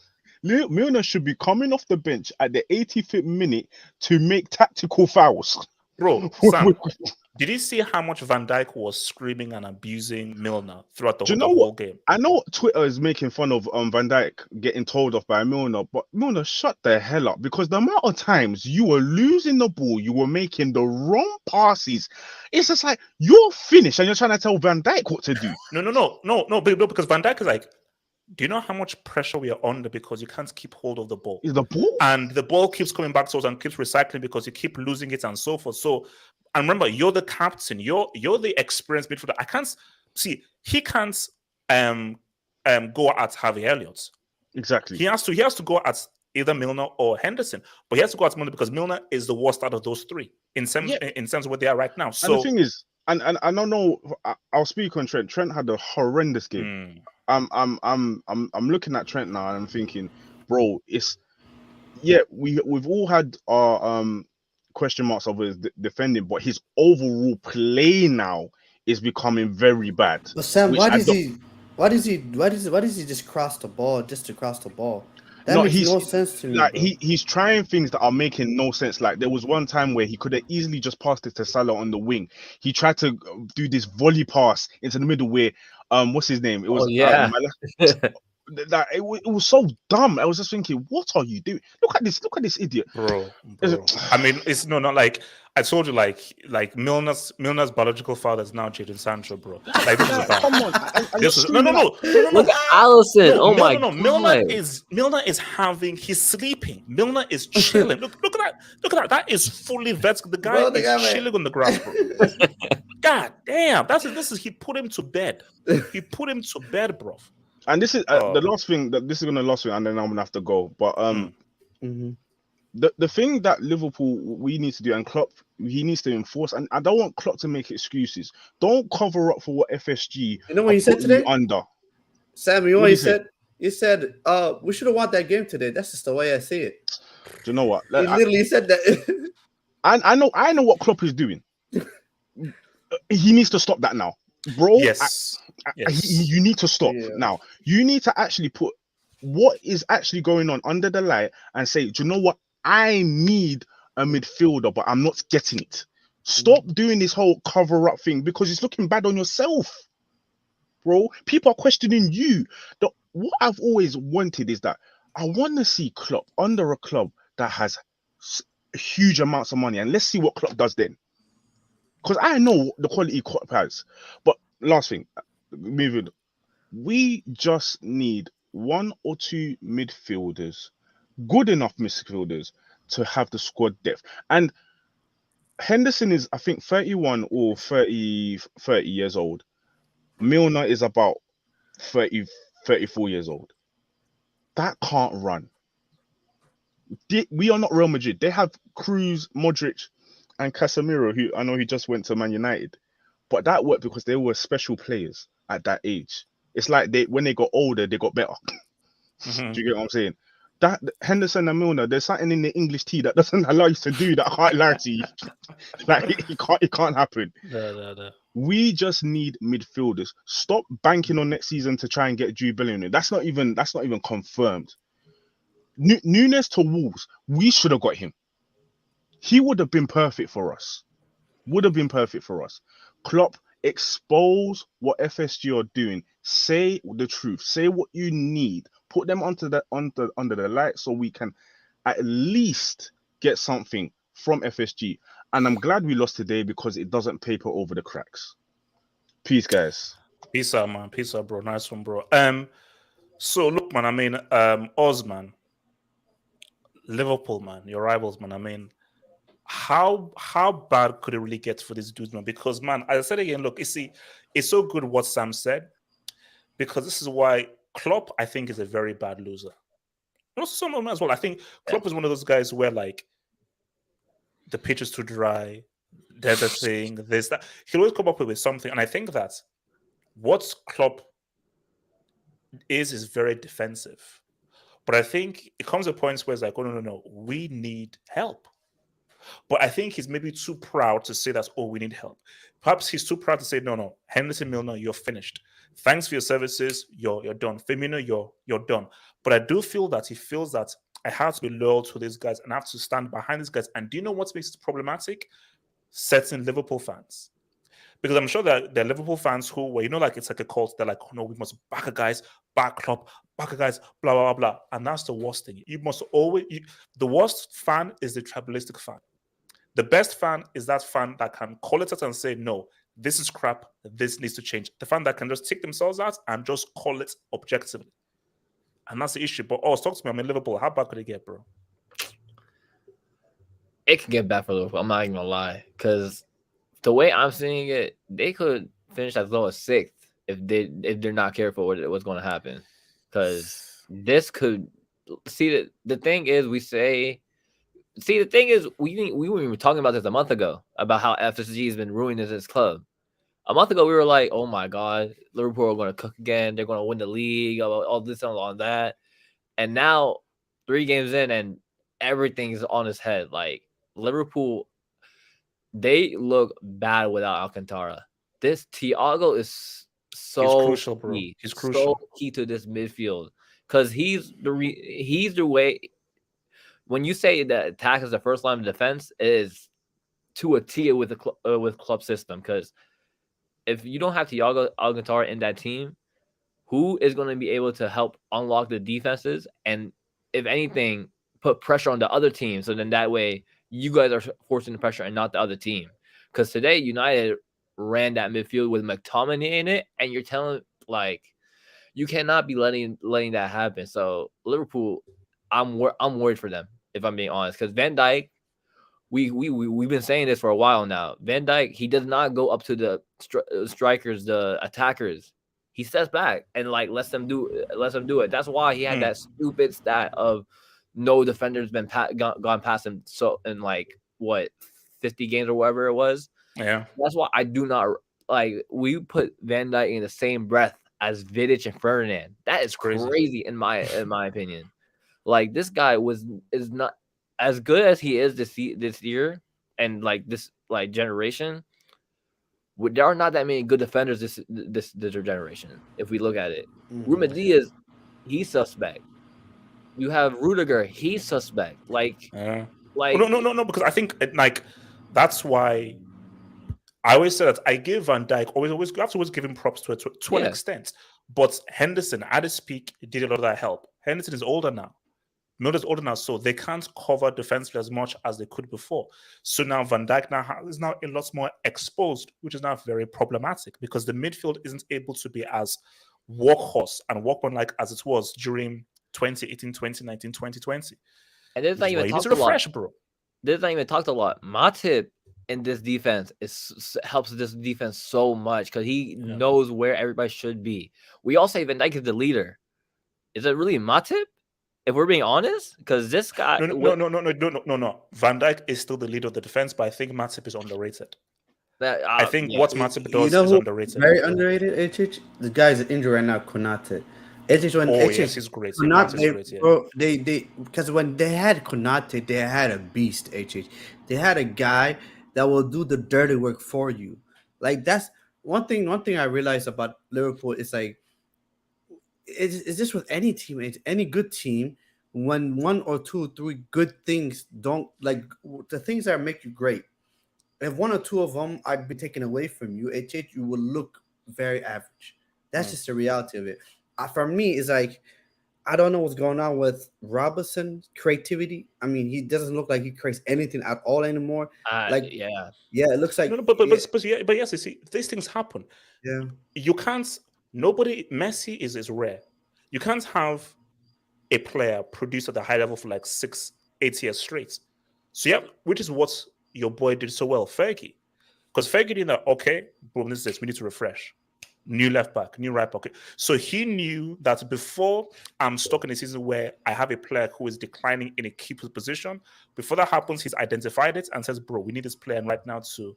Milner should be coming off the bench at the 85th minute to make tactical fouls. Bro, Sam, did you see how much Van Dijk was screaming and abusing Milner throughout the whole game? I know Twitter is making fun of Van Dijk getting told off by Milner, but Milner, shut the hell up, because the amount of times you were losing the ball, you were making the wrong passes. It's just like, you're finished and you're trying to tell Van Dijk what to do. No, because Van Dijk is like, Do you know how much pressure we are under because you can't keep hold of the ball? Is the ball? And the ball keeps coming back to us and keeps recycling because you keep losing it and so forth. So, and remember, you're the captain. You're the experienced midfielder. I can't see. He can't go at Harvey Elliott. Exactly. He has to go at either Milner or Henderson, but he has to go at Milner because Milner is the worst out of those three in terms of where they are right now. So and the thing is, and I don't know. I'll speak on Trent. Trent had a horrendous game. I'm looking at Trent now and I'm thinking, bro, we've all had our question marks over his defending, but his overall play now is becoming very bad. But Sam, why does he just cross the ball just to cross the ball? That makes no sense to me. Like bro. he's trying things that are making no sense. Like there was one time where he could have easily just passed it to Salah on the wing. He tried to do this volley pass into the middle where what's his name? It was it was so dumb. I was just thinking, what are you doing? Look at this idiot, bro. I mean, it's not like I told you, like Milner's biological father is now Jadon Sancho, bro. Like this is bad. Come on, no. Look at Allison. Oh my god. Milner is he's sleeping. Milner is chilling. Look at that. That is fully vertical. The guy is chilling on the grass, bro. God damn. He put him to bed. He put him to bed, bro. And this is the last thing. This is gonna last thing, and then I'm gonna have to go. But the thing that Liverpool we need to do, and Klopp he needs to enforce. And I don't want Klopp to make excuses. Don't cover up for what FSG. You know what he said today? Under Sam, you know what he said? He said, we should have won that game today. That's just the way I see it. Do you know what? He literally said that. I know what Klopp is doing. He needs to stop that now, bro. Yes. You need to stop now. You need to actually put what is actually going on under the light and say, do you know what? I need a midfielder, but I'm not getting it. Stop doing this whole cover up thing because it's looking bad on yourself, bro. People are questioning you. What I've always wanted is that I want to see Klopp under a club that has huge amounts of money, and let's see what Klopp does then. Because I know the quality Klopp has. But last thing, moving, we just need 1 or 2 midfielders, good enough midfielders to have the squad depth. And Henderson is, I think, 31 or 30 years old. Milner is about 34 years old. That can't run. We are not Real Madrid. They have Cruz, Modric, and Casemiro, who I know he just went to Man United. But that worked because they were special players at that age. It's like when they got older, they got better. Do you get what I'm saying? That Henderson and Milner, there's something in the English tea that doesn't allow you to do that. I can't lie to you. Like it can't happen. No. We just need midfielders. Stop banking on next season to try and get Jude Bellingham. That's not even confirmed. Nunez to Wolves, we should have got him. He would have been perfect for us. Klopp, expose what FSG are doing. Say the truth. Say what you need. Put them under the light so we can at least get something from FSG. And I'm glad we lost today because it doesn't paper over the cracks. Peace, guys. Peace out, man. Peace out, bro. Nice one, bro. So look, man. I mean, Oz, man. Liverpool, man. Your rivals, man. I mean, how bad could it really get for these dudes, man? Because, man, as I said again, look, you see, it's so good what Sam said, because this is why Klopp, I think, is a very bad loser. And also someone as well. I think Klopp is one of those guys where, like, the pitch is too dry, there's a thing, this, that. He'll always come up with something. And I think that what Klopp is very defensive. But I think it comes to points where it's like, oh, no, we need help. But I think he's maybe too proud to say that, oh, we need help. Perhaps he's too proud to say, no, Henderson, Milner, you're finished. Thanks for your services, you're done. Firmino, you're done. But I do feel that he feels that I have to be loyal to these guys and I have to stand behind these guys. And do you know what makes it problematic? Certain Liverpool fans. Because I'm sure that there are Liverpool fans who, well, like it's like a cult. They're like, oh, no, we must back a guys, back Klopp, back a guys, blah, blah, blah, blah. And that's the worst thing. You must always, the worst fan is the tribalistic fan. The best fan is that fan that can call it out and say, no, this is crap, this needs to change. The fan that can just take themselves out and just call it objectively. And that's the issue. But talk to me. I'm in Liverpool. How bad could it get, bro? It can get bad for Liverpool. I'm not even gonna lie, because the way I'm seeing it, they could finish as low as 6th if they're not careful with what's going to happen. Because this could see the thing is we were even talking about this a month ago about how FSG has been ruining this club. A month ago we were like, oh my god, Liverpool are going to cook again. They're going to win the league. All this and all that. And now 3 games in and everything's on his head. Like Liverpool, they look bad without Alcantara. This Thiago is so He's crucial, bro. He's crucial. So key to this midfield because he's the way. When you say that attack is the first line of defense, it is to a T with club system. Because if you don't have Thiago Alcantara in that team, who is going to be able to help unlock the defenses and, if anything, put pressure on the other team? So then that way you guys are forcing the pressure and not the other team. Because today United ran that midfield with McTominay in it, and you're telling you cannot be letting that happen. So Liverpool, I'm worried for them, if I'm being honest. Because Van Dijk, we've been saying this for a while now. Van Dijk, he does not go up to the strikers, the attackers. He steps back and lets them do it. That's why he had that stupid stat of no defender's been gone past him. So in 50 games or whatever it was. Yeah, that's why I do not we put Van Dijk in the same breath as Vidic and Ferdinand. That is crazy in my opinion. This guy is not as good as he is this year and this generation. There are not that many good defenders this generation. If we look at it, Ruben Diaz, he's suspect. You have Rudiger, he's suspect. No, because I think that's why I always say that I give Van Dijk always you have to always give him props to an extent. But Henderson at his peak did a lot of that help. Henderson is older now. Milner's older now, so they can't cover defensively as much as they could before. So now Van Dijk is now a lot more exposed, which is now very problematic because the midfield isn't able to be as workhorse and workman-like as it was during 2018, 2019, 2020. And there's not even talked a lot. Bro. There's not even talked a lot. Matip in this defense helps this defense so much because he knows where everybody should be. We all say Van Dijk is the leader. Is it really Matip? If we're being honest, because this guy... No. Van Dijk is still the leader of the defense, but I think Matip is underrated. I think what Matip does is underrated. Very underrated, HH. The guy's injured right now, Konate. Yes, he's great. Because when they had Konate, they had a beast, HH. They had a guy that will do the dirty work for you. That's one thing I realized about Liverpool is it's just with any team, any good team, when 1 or 2 or 3 good things don't the things that make you great. If 1 or 2 of them I'd be taken away from you, you will look very average. That's just the reality of it. For me, it's I don't know what's going on with Robertson's creativity. I mean, he doesn't look like he creates anything at all anymore. It looks like but yes, you see, these things happen. Yeah, you can't. Messi is rare. You can't have a player produce at a high level for 6-8 years straight. So which is what your boy did so well, Fergie. Because Fergie did that, okay, boom, this is this, we need to refresh. New left back, new right back. So he knew that before I'm stuck in a season where I have a player who is declining in a key position, before that happens, he's identified it and says, bro, we need this player right now to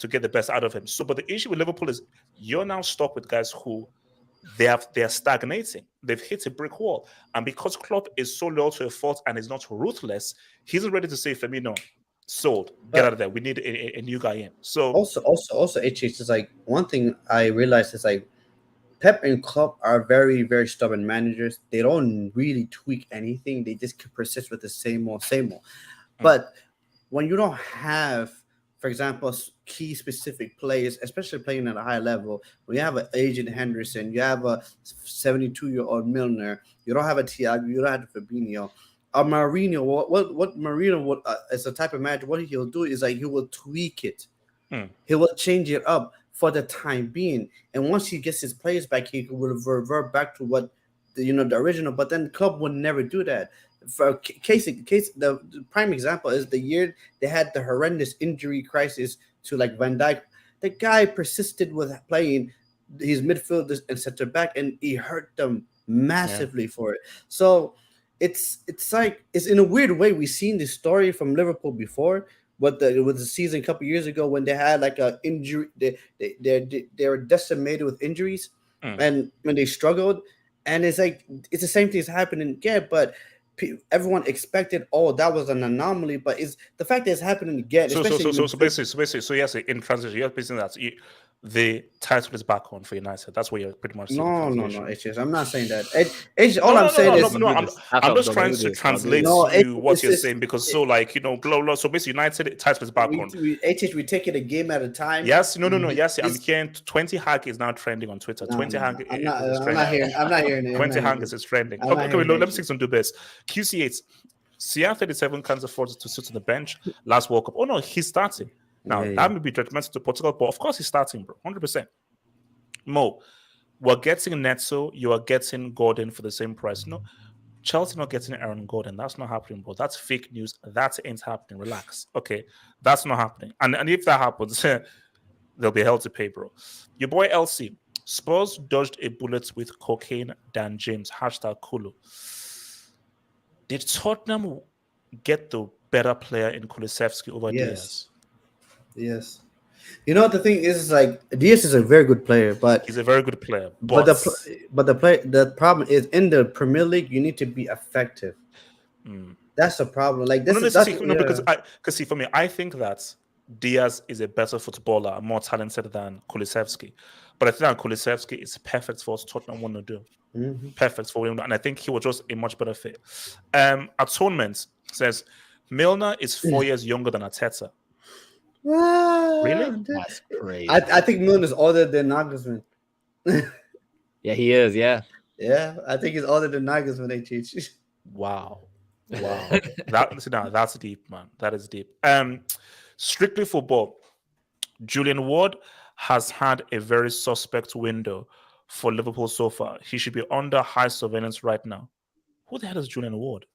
get the best out of him. So, but the issue with Liverpool is you're now stuck with guys who they're stagnating. They've hit a brick wall. And because Klopp is so loyal to a fault and is not ruthless, he's ready to say, Firmino, sold. Get out of there. We need a new guy in. So also, HH is one thing I realized is Pep and Klopp are very, very stubborn managers. They don't really tweak anything. They just persist with the same old. But when you don't have, for example, key specific players, especially playing at a high level, when you have an agent Henderson, you have a 72-year-old Milner, you don't have a Thiago, you don't have a Fabinho. Mourinho, what Mourinho would as a type of manager, what he'll do is he will tweak it. He will change it up for the time being. And once he gets his players back, he will revert back to what the original. But then the club would never do that. For the prime example is the year they had the horrendous injury crisis to like Van Dijk. The guy persisted with playing his midfield and center back, and he hurt them massively for it. So it's like it's in a weird way we've seen this story from Liverpool before. With the season a couple years ago when they had like a injury, they were decimated with injuries, and when they struggled, and it's like it's the same thing is happening again. But everyone expected, oh, that was an anomaly, but it's the fact that it's happening again. So basically, yes, in transition, you're basically that the title is back on for United. That's what you're pretty much saying. No. It's just I'm not saying that. I'm saying is I'm just trying to translate what you're saying because so basically United title is back on. We take it a game at a time. Yes, no. Yes, I'm hearing 20 Hag is now trending on Twitter. 20 Hag. I'm not hearing it. 20 Hag is trending. Okay, let me see some do best. QC8. CR37 can't afford to sit on the bench last World Cup. Oh no, he's starting. Now, that may be detrimental to Portugal, but of course he's starting, bro. 100%. Mo, we're getting Neto, you are getting Gordon for the same price. No, Chelsea not getting Aaron Gordon. That's not happening, bro. That's fake news. That ain't happening. Relax. Okay, that's not happening. And if that happens, they'll be hell to pay, bro. Your boy LC. Spurs dodged a bullet with cocaine Dan James. #Kulu. Did Tottenham get the better player in Kulusevski over Diaz? Yes. You know what the thing is like Diaz is a very good player, but he's a very good player. But the problem is in the Premier League you need to be effective. That's the problem. Like this because see for me, I think that Diaz is a better footballer, more talented than Kulusevski. But I think that Kulusevski is perfect for what Tottenham want to do. Perfect for him, and I think he was just a much better fit. Atonement says Milner is 4 years younger than Arteta. Really? That's crazy. I think Milner is older than Nagelsmann. Yeah, he is. Yeah. Yeah, I think he's older than Nagelsmann. HH. Wow. That's deep, man. That is deep. Strictly football. Julian Ward has had a very suspect window for Liverpool so far. He should be under high surveillance right now. Who the hell is Julian Ward?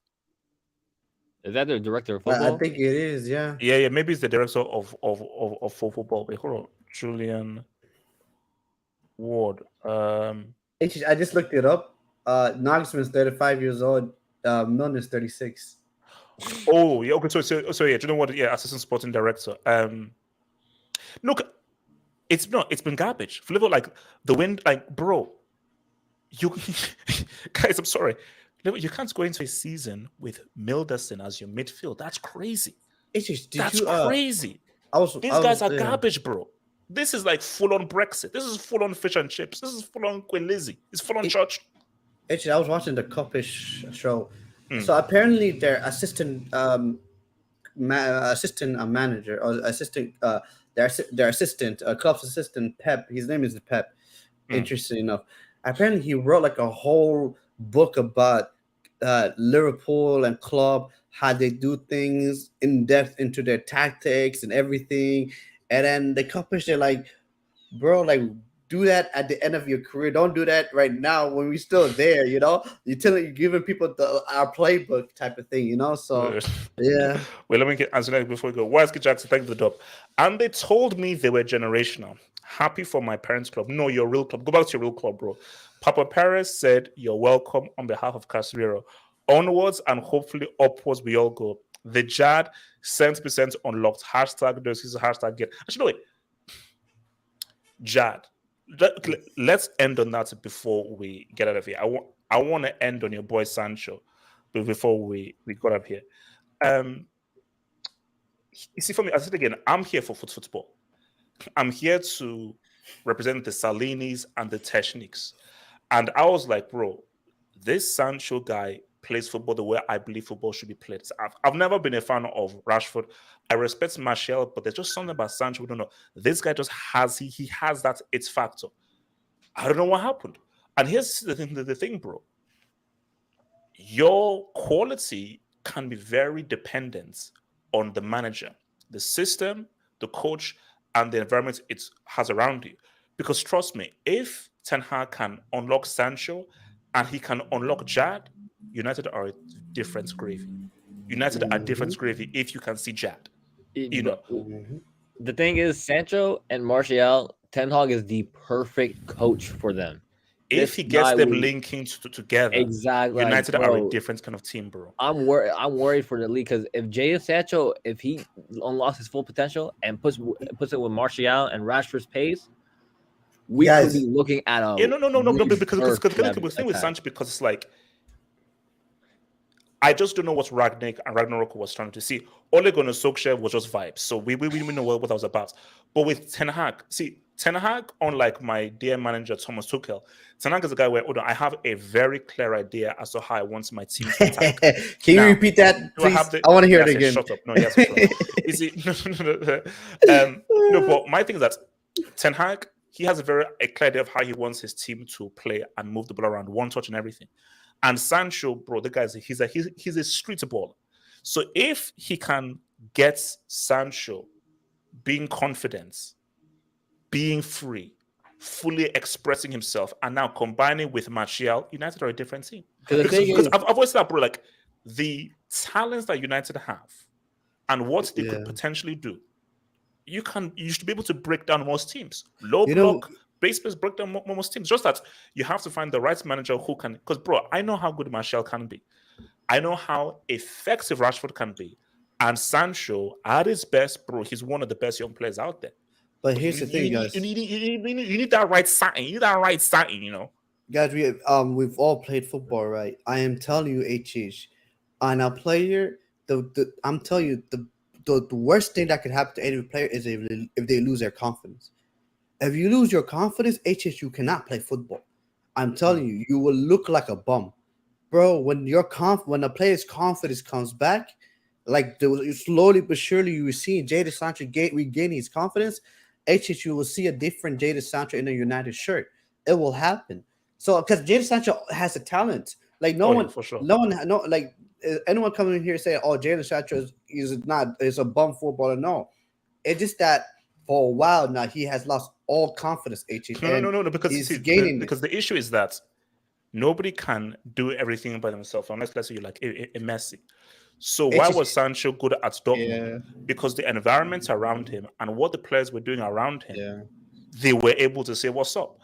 Is that the director of football? I think it is, yeah. Yeah, maybe it's the director of football. Wait, hold on. Julian Ward. I just looked it up. Nagelsmann's 35 years old. Milner's 36. Oh, yeah, okay. So yeah, Julian Ward, yeah, assistant sporting director. Look, it's been garbage. For Liverpool, like the wind, like, bro, you guys, I'm sorry. You can't go into a season with Milderson as your midfield. That's crazy. That's crazy. These guys are garbage, bro. This is like full-on Brexit. This is full-on fish and chips. This is full-on Queen Lizzie. It's full-on church. Actually, I was watching the Cupish show. So apparently their assistant manager or assistant their assistant, club's assistant, Pep. His name is Pep. Interesting enough. Apparently he wrote like a whole book about Liverpool and club, how they do things in depth into their tactics and everything. And then the Cupish, they're like, bro, like do that at the end of your career. Don't do that right now when we're still there, you know? You're giving people our playbook type of thing, you know? So, yeah. Well, let me answer that before we go. Wisky Jackson, thank you for the dub. And they told me they were generational. Happy for my parents' club. No, your real club. Go back to your real club, bro. Papa Perez said, you're welcome on behalf of Casemiro. Onwards and hopefully upwards we all go. The Jad, 70% unlocked. #, get. Actually, no, wait. Jad. Let's end on that before we get out of here. I want to end on your boy Sancho before we got up here. You see, for me, I said again, I'm here for football. I'm here to represent the Salinis and the Techniques. And I was like, bro, this Sancho guy plays football the way I believe football should be played. I've never been a fan of Rashford. I respect Martial, but there's just something about Sancho we don't know. This guy just has he has that it's factor. I don't know what happened. And here's the thing, bro. Your quality can be very dependent on the manager, the system, the coach, and the environment it has around you. Because trust me, if Ten Hag can unlock Sancho and he can unlock Jad, United are a different gravy. United are different gravy if you can see Jad. You know, The thing is, Sancho and Martial, Ten Hag is the perfect coach for them. if he gets them linking together, exactly, United like, are a different kind of team, bro. I'm worried for the league because if Jadon Sancho, if he unlocks his full potential and puts it with Martial and Rashford's pace, we could be looking at a no, because the thing with Sancho, because it's like, I just don't know what Ragnarok was trying to see. Ole Gunnar Solskjaer was just vibes, so we know what I was about. But with Ten Hag, unlike my dear manager Thomas Tuchel, Ten Hag is a guy where I have a very clear idea as to how I want my team to attack. Can you repeat that, please? I want to hear it again. Shut up! No, yes, shut up. You see, no, but my thing is that Ten Hag, he has a clear idea of how he wants his team to play and move the ball around, one touch and everything. And Sancho, bro, the guy, he's a street baller. So if he can get Sancho being confident, being free, fully expressing himself, and now combining with Martial, United are a different team. Because I've always said, bro, like the talents that United have and what they could potentially do, you should be able to break down most teams. Low block, base break down most teams. Just that you have to find the right manager who can. Because, bro, I know how good Martial can be. I know how effective Rashford can be. And Sancho, at his best, bro, he's one of the best young players out there. But here's the thing, guys. You need that right sign. You need that right sign, you know. Guys, we've all played football, right? I am telling you, HH, on a player, I'm telling you, the worst thing that could happen to any player is if they lose their confidence. If you lose your confidence, HH, you cannot play football. I'm telling you, you will look like a bum, bro. When when a player's confidence comes back, like slowly but surely, you will see Jadon Sancho regaining his confidence. HH, you will see a different Jadon Sancho in a United shirt. It will happen. So, because Jadon Sancho has a talent, like anyone coming in here saying, "Oh, Jadon Sancho is a bum footballer." No, it's just that for a while now he has lost all confidence. No, because because the issue is that nobody can do everything by themselves unless, let's say, you're like a Messi. So why was Sancho good at Dortmund? Yeah. Because the environment around him and what the players were doing around him, they were able to say, "What's up?"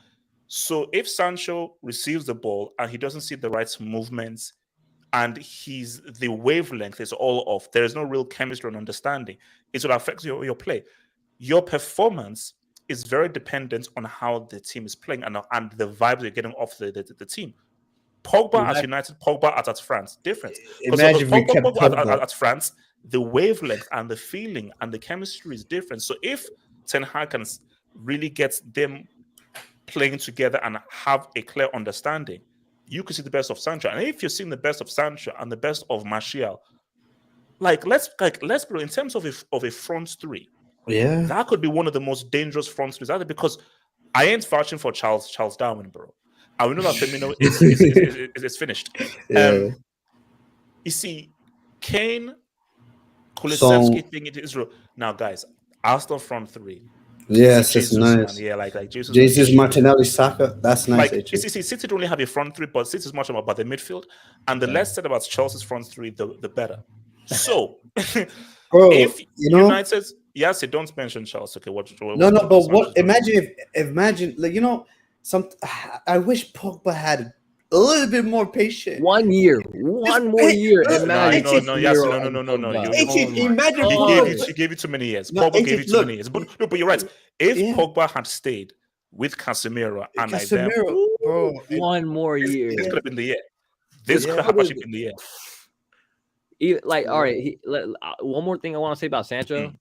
So if Sancho receives the ball and he doesn't see the right movements and the wavelength is all off, there is no real chemistry and understanding, it will affect your play. Your performance is very dependent on how the team is playing and the vibes you're getting off the team. Pogba at United, Pogba at France, different. Imagine if we kept Pogba at France, the wavelength and the feeling and the chemistry is different. So if Ten Hag can really get them playing together and have a clear understanding, you can see the best of Sancho. And if you're seeing the best of Sancho and the best of Martial, let's bro, in terms of a front three, that could be one of the most dangerous front threes out there, because I ain't vouching for Charles Darwin, bro. I know that Firmino is finished. You see, Kane, Kulusevski thing into Israel. Now, guys, Arsenal front three. Yes, it's nice. Man, yeah, like Jesus. Jesus, Martinelli, Saka. That's nice. Like, see, City don't only have a front three, but City is much about the midfield. And the less said about Chelsea's front three, the better. So, bro, if United, yes, don't mention Chelsea. Okay, what? But what? Imagine, like, I wish Pogba had a little bit more patience. 1 year, one more year. No. Imagine He gave you too many years. Pogba gave you too many years. But you're right. If Pogba had stayed with Casemiro and bro, 1 more year, this could have been the year. This could have actually been the year. All right. One more thing I want to say about Sancho.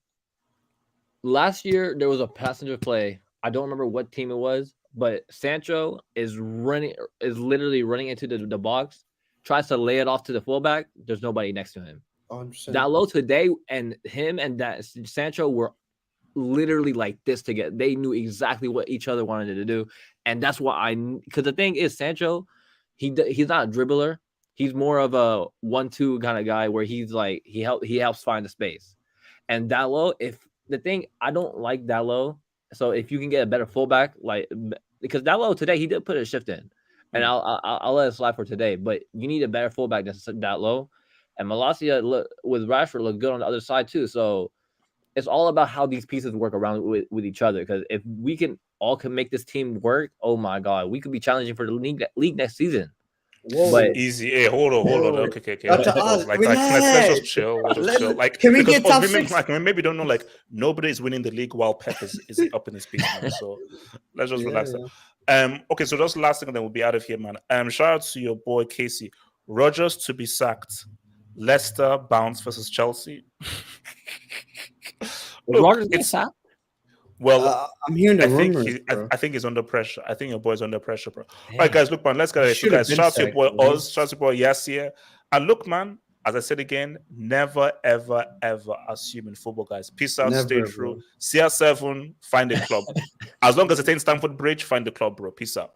Last year there was a passenger play. I don't remember what team it was, but Sancho is literally running into the box, tries to lay it off to the fullback. There's nobody next to him. 100%. Dalot today, and him and that Sancho were literally like this together. They knew exactly what each other wanted to do, and that's why because the thing is, Sancho, he's not a dribbler. He's more of a 1-2 kind of guy where he's like he helps find the space. And Dalot, I don't like Dalot. So if you can get a better fullback, because Dalot today he did put a shift in, and I'll let it slide for today. But you need a better fullback that's that low, and Malacia with Rashford look good on the other side too. So it's all about how these pieces work around with each other. Because if we can make this team work, oh my god, we could be challenging for the league next season. Whoa. But Easy. Hey, hold on. Okay. Dr. Pause. Oz, Like, let's just chill. Like, can we because get top maybe, six? like, maybe don't know. Like, nobody is winning the league while Pep is up in his peak, man. So let's just relax. Okay. So just last thing, and then we'll be out of here, man. Shout out to your boy Casey. Rodgers to be sacked. Leicester bounce versus Chelsea. Rodgers getting sacked? Well, I'm hearing the I think rumors. I think he's under pressure. I think your boy's under pressure, bro. Damn. All right, guys, look, man, let's get it. So, guys, Should've shout out to your been boy sacked, man. Oz, shout out to your boy Yassir. And look, man, as I said again, never, ever, ever assume in football, guys. Peace out, Never, stay bro. true. CR7, find a club. As long as it's in Stamford Bridge, find the club, bro. Peace out.